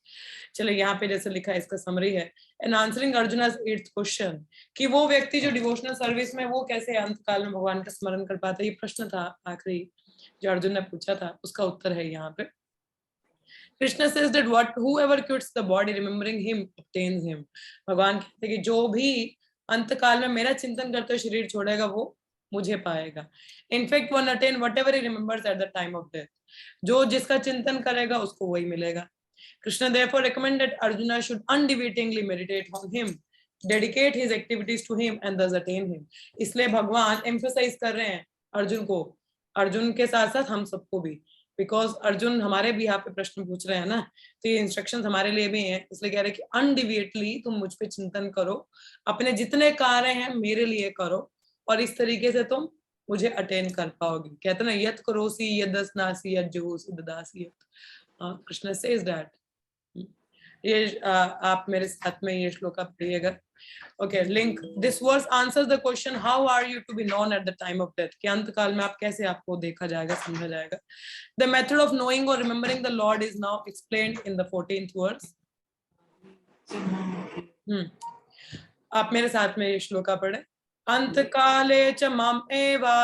चलो, यहाँ पे जैसे लिखा है, इसका समरी है. एंड आंसरिंग अर्जुना's 8th क्वेश्चन, कि वो व्यक्ति जो डिवोशनल सर्विस में, वो कैसे अंत काल में भगवान का स्मरण कर पाता है. ये प्रश्न था आखिरी जो अर्जुन ने पूछा था, उसका उत्तर है यहाँ पे. Krishna says that whoever quits the body remembering him obtains him. भगवान कहते हैं कि जो भी अंत काल में मेरा चिंतन करते हुए शरीर छोड़ेगा वो मुझे पाएगा. In fact one attain whatever he remembers at the time of death. जो जिसका चिंतन करेगा उसको वही मिलेगा. Krishna therefore recommended that Arjuna should undeviatingly meditate on him, dedicate his activities to him and thus attain him. इसलिए भगवान emphasize कर रहे हैं अर्जुन को, अर्जुन के साथ साथ हम सबको भी, बिकॉज अर्जुन हमारे भी यहाँ पे प्रश्न पूछ रहे हैं ना, तो ये इंस्ट्रक्शंस हमारे लिए भी हैं, इसलिए कह रहे हैं कि अनडिविएटली तुम मुझ पे चिंतन करो, अपने जितने कार्य हैं मेरे लिए करो, और इस तरीके से तुम मुझे अटेन कर पाओगे। कहते ना यत करोसी यदस्नासी यज्जुहोसी ददासी यत, कृष्ण सेज दैट। ये आप मेरे साथ में ये श्लोक पढ़िएगा। Okay, link this verse answers the question how are you to be known at the time of death, कि अंत काल में आप कैसे आपको देखा जाएगा, समझा जाएगा। द मेथड ऑफ नोइंग और remembering the lord is now explained in the 14th verse. आप मेरे साथ में ये श्लोका पढ़े। अंत काले च माम एवा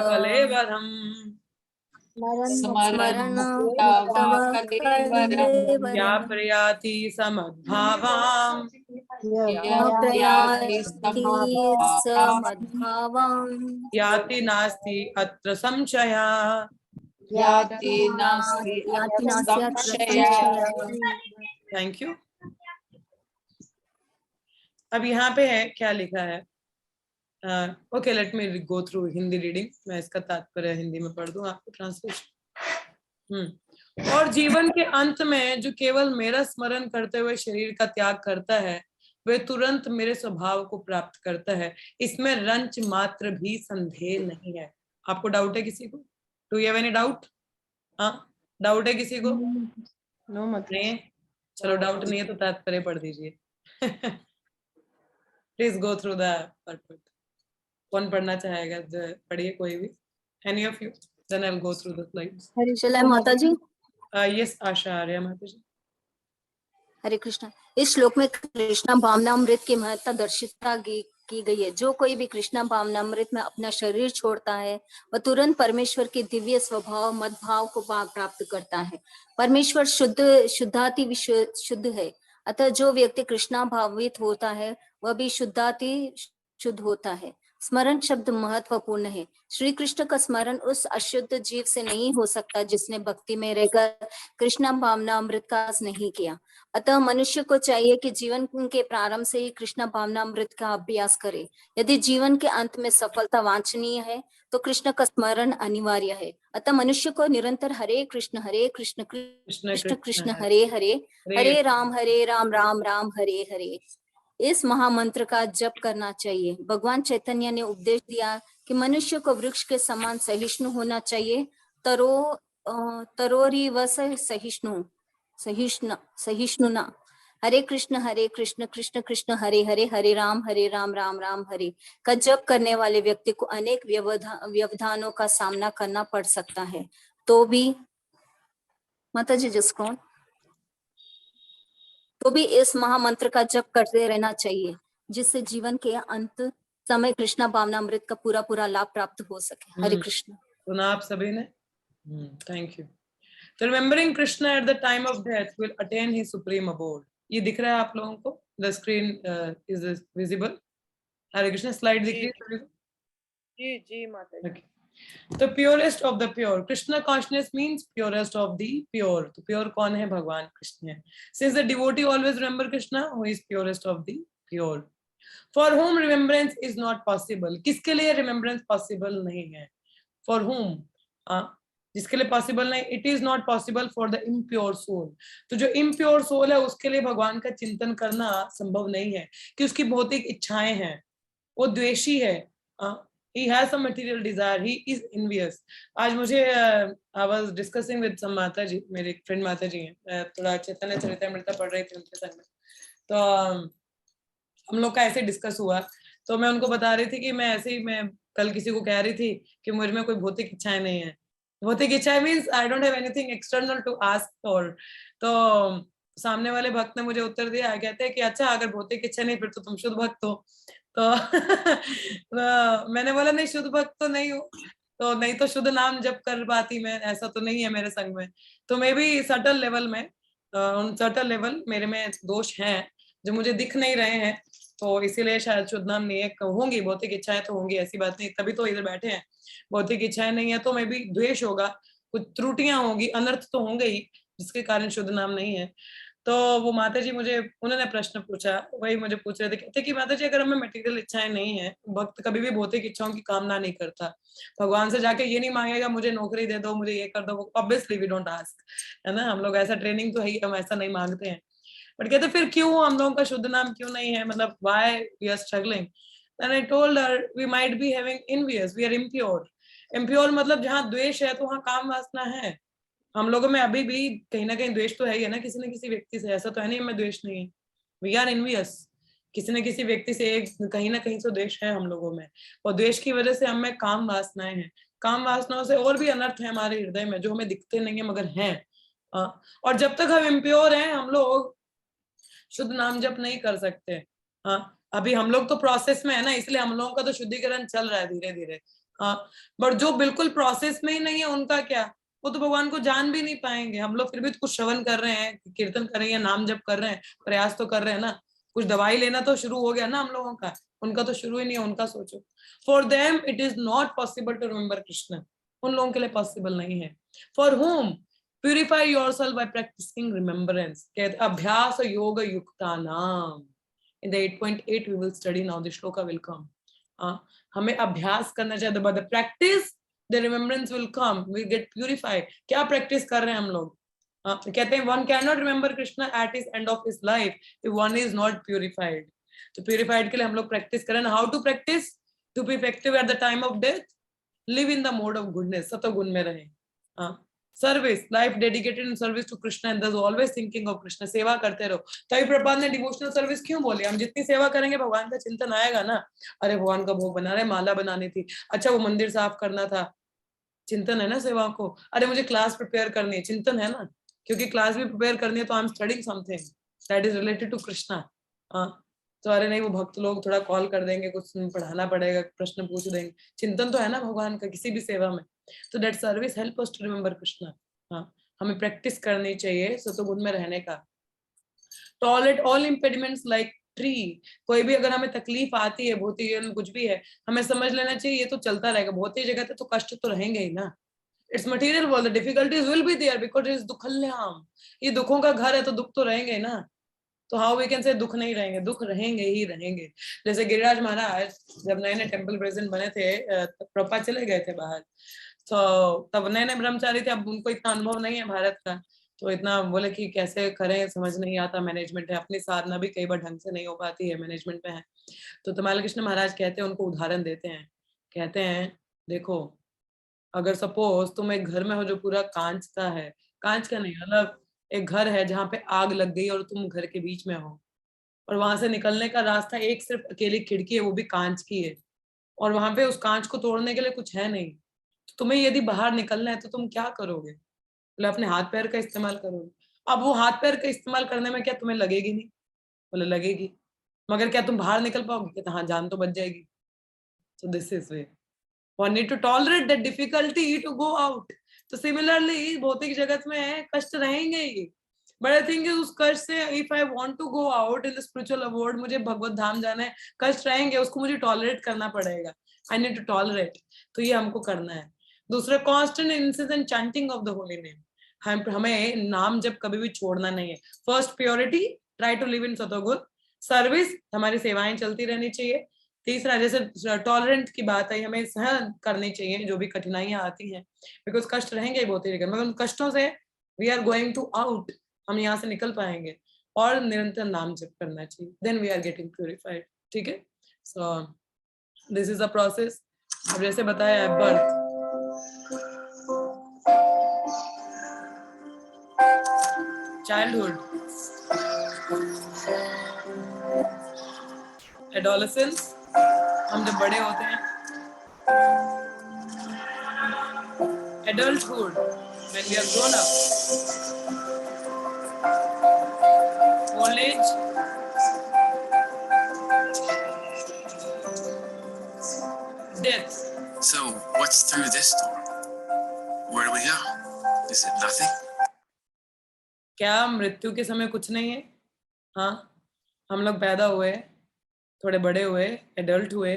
कलेवरम या प्रयाति समद्भावाम याति नास्ति अत्र संशया। Thank you. अब यहाँ पे है क्या लिखा है। Okay, let me go through Hindi reading. मैं इसका तात्पर्य हिंदी में पढ़ दूं आपको, ट्रांसलेशन। और जीवन के अंत में जो केवल मेरा स्मरण करते हुए शरीर का त्याग करता है, वे तुरंत मेरे स्वभाव को प्राप्त करता है, इसमें रंच मात्र भी संदेह नहीं है। आपको डाउट है किसी को? Do you have any doubt? हाँ, डाउट है किसी को? नो मत नहीं, चलो डाउट नहीं है तो तात्पर्य पढ़ दीजिए। Please go through the purport. कौन पढ़ना चाहेगा? पढ़िए कोई भी, any of you, then I will go through the slides. चले माता जी। यस आशा आर्या माता जी। हरे कृष्णा। इस श्लोक में कृष्णा भावनामृत की महत्ता दर्शिता की गई है। जो कोई भी कृष्णा भावनामृत में अपना शरीर छोड़ता है, वह तुरंत परमेश्वर के दिव्य स्वभाव मदभाव को प्राप्त करता है। परमेश्वर शुद्धाति शुद्ध है, अतः जो व्यक्ति कृष्णा भावित होता है वह भी शुद्धाति शुद्ध होता है। स्मरण शब्द महत्वपूर्ण है। श्री कृष्ण का स्मरण उस अशुद्ध जीव से नहीं हो सकता जिसने भक्ति में रहकर कृष्णा भावनामृत का नहीं किया। अतः मनुष्य को चाहिए कि जीवन के प्रारंभ से ही कृष्णा भावनामृत का अभ्यास करे। यदि जीवन के अंत में सफलता वांछनीय है तो कृष्ण का स्मरण अनिवार्य है। अतः मनुष्य को निरंतर हरे कृष्ण कृष्ण कृष्ण हरे हरे, हरे राम राम राम हरे हरे इस महामंत्र का जप करना चाहिए। भगवान चैतन्य ने उपदेश दिया कि मनुष्य को वृक्ष के समान सहिष्णु होना चाहिए। तरोरी व सहिष्णुना। हरे कृष्ण कृष्ण कृष्ण हरे हरे, हरे राम राम राम हरे का जप करने वाले व्यक्ति को अनेक व्यवधानों का सामना करना पड़ सकता है, तो भी माता जी तो भी इस महामंत्र का जप करते रहना चाहिए, जिससे जीवन के अंत समय कृष्णा भावनामृत का पूरा लाभ प्राप्त हो सके। हरे कृष्ण। सुना आप सभी ने? Thank you. So remembering Krishna at the time of death will attain his supreme abode. ये दिख रहा है आप लोगों को? The screen is visible. Hare Krishna, slide दिख रही है? जी जी माता जी। Okay. The purest of the pure. Krishna consciousness means purest of the pure. तो pure कौन है? भगवान कृष्ण है। Since the devotee always remember Krishna, who is purest of the pure. For whom remembrance is not possible. किसके लिए remembrance possible नहीं है? For whom? जिसके लिए possible नहीं, it is not possible for the impure soul. तो जो impure soul है उसके लिए भगवान का चिंतन करना संभव नहीं है, कि उसकी भौतिक इच्छाएं हैं, वो द्वेषी है, he has some material desire, he is envious. आज मुझे I was discussing with some माता जी, मेरे एक फ्रेंड माता जी हैं, थोड़ा चैतन्य चरितामृत पढ़ रही थी उनके संग में, तो हम लोग का ऐसे डिस्कस हुआ, तो मैं उनको बता रही थी कि मैं ऐसे ही, मैं कल किसी को कह रही थी कि मुझ में कोई भौतिक इच्छाएं नहीं है। भौतिक इच्छाएं means I don't have anything external to ask for. तो सामने वाले भक्त ने मुझे उत्तर दिया, कहते हैं कि अच्छा अगर भौतिक इच्छा नहीं फिर तो तुम शुद्ध भक्त हो। तो मैंने बोला नहीं, शुद्ध भक्त तो नहीं हूँ, तो नहीं तो शुद्ध नाम जप कर पाती मैं, ऐसा तो नहीं है मेरे संग में। तो मे भी सटल लेवल में, सटल लेवल मेरे में दोष हैं जो मुझे दिख नहीं रहे हैं, तो इसीलिए शायद शुद्ध नाम नहीं है, होंगी भौतिक इच्छाएं तो होंगी, ऐसी बात नहीं, तभी तो इधर बैठे हैं। भौतिक इच्छाएं नहीं है तो मे भी द्वेष होगा, कुछ त्रुटियां होंगी, अनर्थ तो होंगे ही, जिसके कारण शुद्ध नाम नहीं है। तो वो माता जी मुझे उन्होंने प्रश्न पूछा, वही मुझे पूछ रहे थे, कहते कि माता जी अगर हमें मटेरियल इच्छाएं नहीं है, भक्त कभी भी भौतिक इच्छाओं की कामना नहीं करता, भगवान से जाके ये नहीं मांगेगा मुझे नौकरी दे दो, मुझे ये कर दो, ऑब्वियसली वी डोंट आस्क, है ना, हम लोग ऐसा ट्रेनिंग तो है ही, हम ऐसा नहीं मांगते हैं। बट कहते फिर क्यों हम लोगों का शुद्ध नाम क्यों नहीं है, मतलब why we are struggling. Then I told her we might be having envious, we are impure. Impure मतलब जहाँ द्वेष है तो वहाँ काम वासना है। हम लोगों में अभी भी कहीं ना कहीं द्वेष तो है ही है ना, किसी न किसी व्यक्ति से, ऐसा तो है नहीं हमें द्वेष नहीं है, वी आर एनवियस, किसी न किसी व्यक्ति से कहीं ना कहीं तो द्वेष है हम लोगों में, और द्वेष की वजह से हमें काम वासनाएं हैं, काम वासनाओं से और भी अनर्थ है हमारे हृदय में जो हमें दिखते नहीं है मगर हैं। और जब तक हम इम्प्योर हैं हम लोग शुद्ध नाम जप नहीं कर सकते। हाँ, अभी हम लोग तो प्रोसेस में है ना, इसलिए हम लोगों का तो शुद्धिकरण चल रहा है धीरे धीरे। हाँ, बट जो बिल्कुल प्रोसेस में ही नहीं है उनका क्या, वो तो भगवान को जान भी नहीं पाएंगे। हम लोग फिर भी कुछ श्रवण कर रहे हैं, कीर्तन कर रहे हैं, नाम जप कर रहे हैं, प्रयास तो कर रहे हैं ना, कुछ दवाई लेना तो शुरू हो गया ना हम लोगों का, उनका तो शुरू ही नहीं है। उनका सोचो, for them it is not possible to remember Krishna, उन लोगों के लिए पॉसिबल नहीं है। For whom Purify yourself by practicing remembrance. कहते अभ्यास योग युक्तानाम। In the 8.8 we will study now. The shloka will come. हमें अभ्यास करना चाहिए, but the practice, the remembrance will come. We get purified. क्या practice कर रहे हैं हम लोग? कहते हैं one cannot remember Krishna at his end of his life if one is not purified. तो purified के लिए हम लोग practice करें। How to practice? To be effective at the time of death, live in the mode of goodness. सतोगुण में रहें। Service, life dedicated in service to Krishna and always thinking of Krishna, सेवा करते रहो। तभी प्रभुपाद ने डिवोशनल सर्विस क्यों बोली, हम जितनी सेवा करेंगे भगवान का चिंतन आएगा ना। अरे भगवान का भोग बना रहे, माला बनानी थी, अच्छा वो मंदिर साफ करना था, चिंतन है ना सेवा को। अरे मुझे क्लास प्रिपेयर करनी है, चिंतन है ना, क्योंकि क्लास भी प्रिपेयर करनी है तो I am studying something that is related to Krishna. तो अरे नहीं वो भक्त लोग थोड़ा कॉल कर देंगे, कुछ पढ़ाना पड़ेगा, प्रश्न पूछ देंगे, चिंतन तो है ना भगवान का किसी भी सेवा में। तो that service help us to remember Krishna. हाँ, हमें प्रैक्टिस करनी चाहिए सतोगुण में रहने का। Tolerate all impediments like tree, कोई भी अगर हमें तकलीफ आती है भौतिक जीवन में कुछ भी है, हमें समझ लेना चाहिए ये तो चलता रहेगा, भौतिक जगह तो कष्ट तो रहेंगे ही ना। It's material world, the difficulties will be there because it is दुखल्यम, ये दुखों का घर है तो दुख तो रहेंगे ना। तो हाउ वी कैन से दुख नहीं रहेंगे, दुख रहेंगे ही रहेंगे। जैसे गिरिराज महाराज जब नए नए टेम्पल प्रेसिडेंट बने थे, प्रभुपाद चले गए थे बाहर, तो तब नए नए ब्रह्मचारी थे, अब उनको इतना अनुभव नहीं है भारत का, तो इतना बोले कि कैसे करें समझ नहीं आता, मैनेजमेंट है, अपनी साधना भी कई बार ढंग से नहीं हो पाती है, मैनेजमेंट में है। तो तमाल कृष्ण महाराज कहते हैं, उनको उदाहरण देते हैं, कहते हैं देखो अगर सपोज तुम एक घर में हो जो पूरा कांच का है, कांच का नहीं मतलब एक घर है जहाँ पे आग लग गई और तुम घर के बीच में हो, और वहां से निकलने का रास्ता एक सिर्फ अकेली खिड़की है, वो भी कांच की है, और वहां पे उस कांच को तोड़ने के लिए कुछ है नहीं, तो तुम्हें यदि बाहर निकलना है तो तुम क्या करोगे, बोले अपने हाथ पैर का इस्तेमाल करोगे। अब वो हाथ पैर का इस्तेमाल करने में क्या तुम्हें लगेगी नहीं, बोले लगेगी, मगर क्या तुम बाहर निकल पाओगे, कहते हाँ जान तो बच जाएगी। So this is way one need to tolerate that difficulty to go out। तो सिमिलरली भौतिक जगत में कष्ट रहेंगे ही, बट आई थिंक उस कष्ट से if I want to go out in the spiritual world, मुझे भगवत धाम जाना है, कष्ट रहेंगे उसको मुझे टॉलरेट करना पड़ेगा, आई नीड टू टॉलरेट, तो ये हमको करना है। दूसरा constant incessant chanting of the holy name, हमें नाम जब कभी भी छोड़ना नहीं है। First purity, try to live in सतोगुण। सर्विस, हमारी सेवाएं चलती रहनी चाहिए। तीसरा जैसे टॉलरेंट की बात है, हमें सहन करनी चाहिए जो भी कठिनाइयां आती हैं, बिकॉज कष्ट रहेंगे बहुत ही जगह, मगर उन कष्टों से we are going to out, हम यहाँ से निकल पाएंगे, और निरंतर नाम जप करना चाहिए, then we are getting purified. ठीक है, so this is a process. अब जैसे बताया बर्थ, चाइल्डहुड, एडोलेसेंस, हम जब बड़े होते हैं, adulthood when we are grown up, old age, death. So what's through this door? Where do we go? Is it nothing? क्या मृत्यु के समय कुछ नहीं है? हाँ, हम लोग पैदा हुए, थोड़े बड़े हुए, एडल्ट हुए,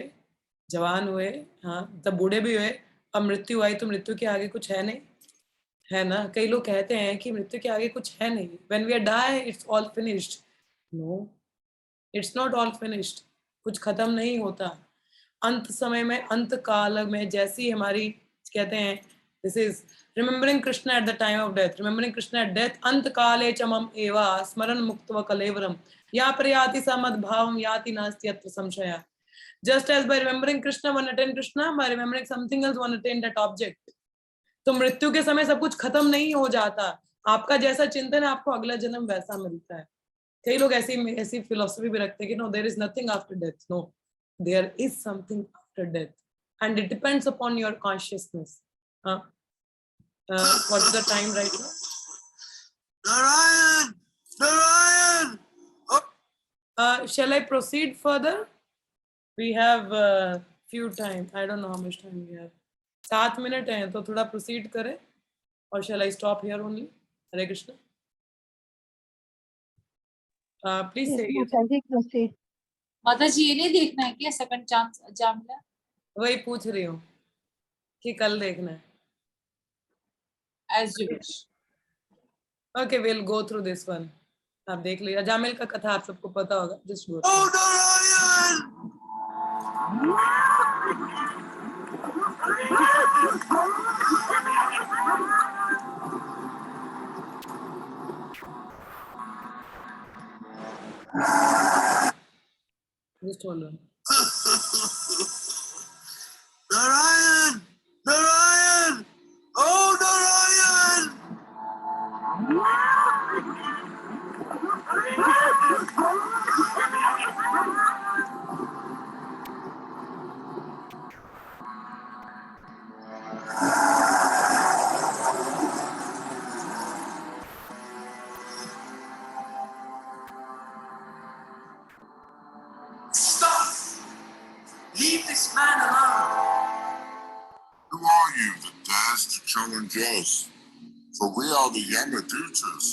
जवान हुए, हाँ तब बूढ़े भी हुए, अब मृत्यु आई तो मृत्यु के आगे कुछ है नहीं, है ना। कई लोग कहते हैं कि मृत्यु के आगे कुछ है नहीं, when we die it's all finished. No, it's not all finished, कुछ खत्म नहीं होता। अंत समय में, अंत काल में जैसी हमारी कहते हैं, this is remembering Krishna at the time of death, remembering Krishna at death, अंत काले च मम एवा स्मरण मुक्त्वा कलेवरम या प्रयाति सा मद्भावम याति नास्ति अत्र संशयः। Just as by remembering Krishna one attain Krishna, by remembering something else one attain that object. तो मृत्यु के समय सब कुछ खत्म नहीं हो जाता, आपका जैसा चिंतन है आपको अगला जन्म वैसा मिलता है। कई लोग ऐसी फिलोसफी भी रखते हैं कि no there is nothing after death, no there is something after death and it depends upon your consciousness. What is the time right now? Narayan! Narayan! Oh. Shall I proceed further? We have few time. I don't know how much time we have. 7 minute हैं तो थोड़ा proceed करें, or shall I stop here only? Hare Krishna. Please say yes. proceed. माता जी ये नहीं देखना है क्या सेकंड चांस जामिला? वही पूछ रही हूँ कि कल देखना है। As you wish. Okay, we'll go through this one. आप देख लीजिए, जामिल का कथा आप सबको पता होगा, just go. Oh, Narayan! Just hold on. Narayan! Narayan! Oh, Narayan! Stop! Leave this man alone. Who are you that dares to challenge us? For we are the Yamadutas.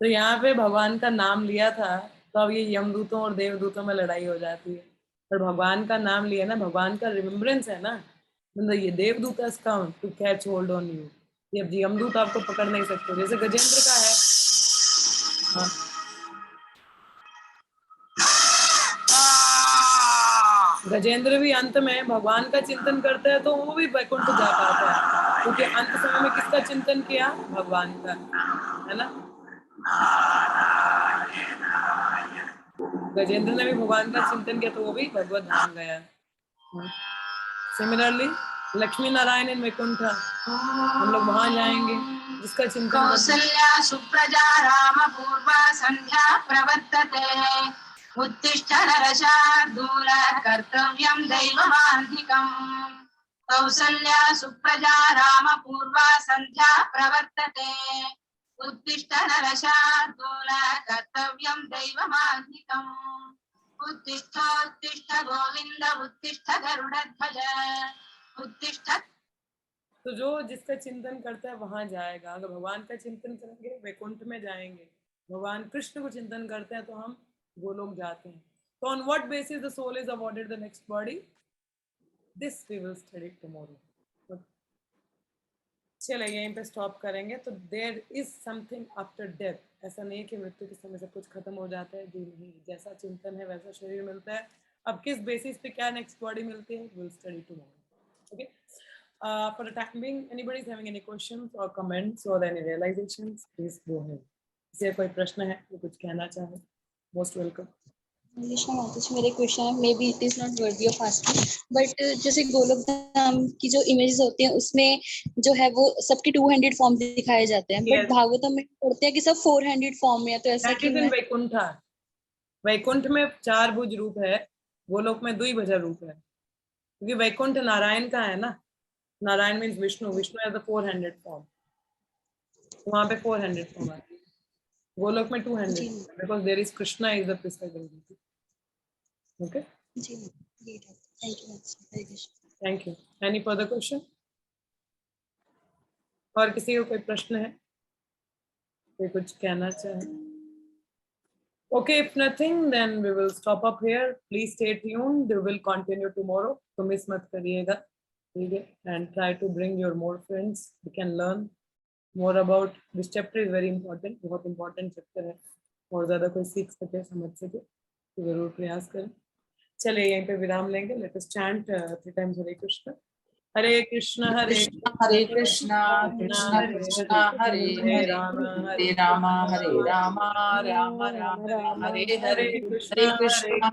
तो यहाँ पे भगवान का नाम लिया था, तो अब ये यमदूतों और देवदूतों में लड़ाई हो जाती है। पर भगवान का नाम लिया ना, भगवान का रिमेम्बरेंस है ना, मतलब ये देवदूत count to catch hold on you. ये अब यमदूत आपको पकड़ नहीं सकते, जैसे गजेंद्र का है। हाँ, गजेंद्र भी अंत में भगवान का चिंतन करता है तो वो भी वैकुंठ जा पाता है, क्योंकि अंत समय में किसका चिंतन किया? भगवान का, है ना। गजेंद्र ने भी भगवान का चिंतन किया तो वो भी भगवत धाम गया। सिमिलरली लक्ष्मी नारायण इन वैकुंठ, हम लोग वहां जाएंगे जिसका चिंतन। कौसल्या सुप्रजा राम पूर्वा संध्या प्रवर्तते उत्तिष्ठ नरशार्दूल कर्तव्यं दैवमान्धिकम्। कौसल्या सुप्रजा राम पूर्वा संध्या प्रवर्तते उत्तिष्ठ नरशार्दूल कर्तव्यं दैवमान्धिकम्। उत्तिष्ठ उत्तिष्ठ गोविंद उत्तिष्ठ गरुडध्वज उत्तिष्ठ। तो जो जिसका चिंतन करता है वहां जाएगा। अगर भगवान का चिंतन करेंगे वैकुंठ में जाएंगे, भगवान कृष्ण को चिंतन करते हैं तो हम गोलोक जाते हैं। तो on what basis the soul is awarded the next body, this we will study tomorrow. चलिए यहीं पे स्टॉप करेंगे। तो there is something after death, ऐसा नहीं कि मृत्यु के समय सब कुछ खत्म हो जाता है, जी नहीं, जैसा चिंतन है वैसा शरीर मिलता है। अब किस बेसिस पे क्या नेक्स्ट बॉडी मिलती है, will study tomorrow. Okay, for the time being, anybody is having any questions or comments or any realizations, please go ahead. किसी कोई प्रश्न है तो कुछ कहना चाहे, most welcome. मेरे क्वेश्चन है, may be it is not worthy of asking, but जैसे गोलोक धाम की जो इमेजेस होती हैं उसमें जो है वो सबके 2 हैंडेड फॉर्म दिखाए जाते हैं, बट भागवतम में पढ़ते हैं कि सब 4 हैंडेड फॉर्म में है, तो ऐसा क्यों है? वैकुंठ, वैकुंठ में 4 भुज रूप है, गोलोक में 2 भुज रूप है, क्योंकि वैकुंठ नारायण का है ना। नारायण मीन्स विष्णु, विष्णु है द 4 हैंडेड फॉर्म, तो वहां पे 4 हैंडेड फॉर्म है। गोलोक में 2 handed, because there is Krishna is the presiding deity. Okay ji, thank you. Any further question? और किसी को कोई प्रश्न है, कोई कुछ कहना चाहे? Okay, if nothing, then we will stop up here. Please stay tuned. We will continue tomorrow. तो miss मत करिएगा, ठीक है? And try to bring your more friends. We can learn more about this chapter. Is very important. बहुत important chapter है. और ज़्यादा कोई सीख सके, समझ सके, तो जरूर प्रयास करें. चलिए यहीं पे विराम लेंगे. Let us chant 3 times Hare Krishna. Hare Krishna, Hare Krishna Krishna Krishna Hare Hare Hare Rama Hare Rama Rama Rama Hare Hare Hare Krishna Krishna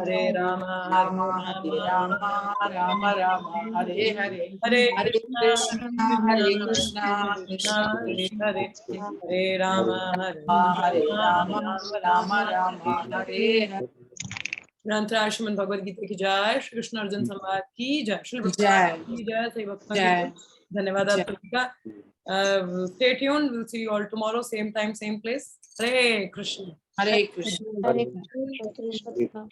Hare Rama Hare Rama Rama Rama Hare Hare Hare Krishna Krishna Krishna Hare Rama Hare Rama Rama Rama Hare Hare. ग्रंथराज Shrimad Bhagavad Gita की जय, श्री कृष्ण अर्जुन संवाद की जय, श्री भगवान की जय, सही भक्तों की जय. धन्यवाद आप सभी का. Stay tuned. We'll see you all tomorrow, same time, same place. Hare Krishna. Hare Krishna. Hare Krishna.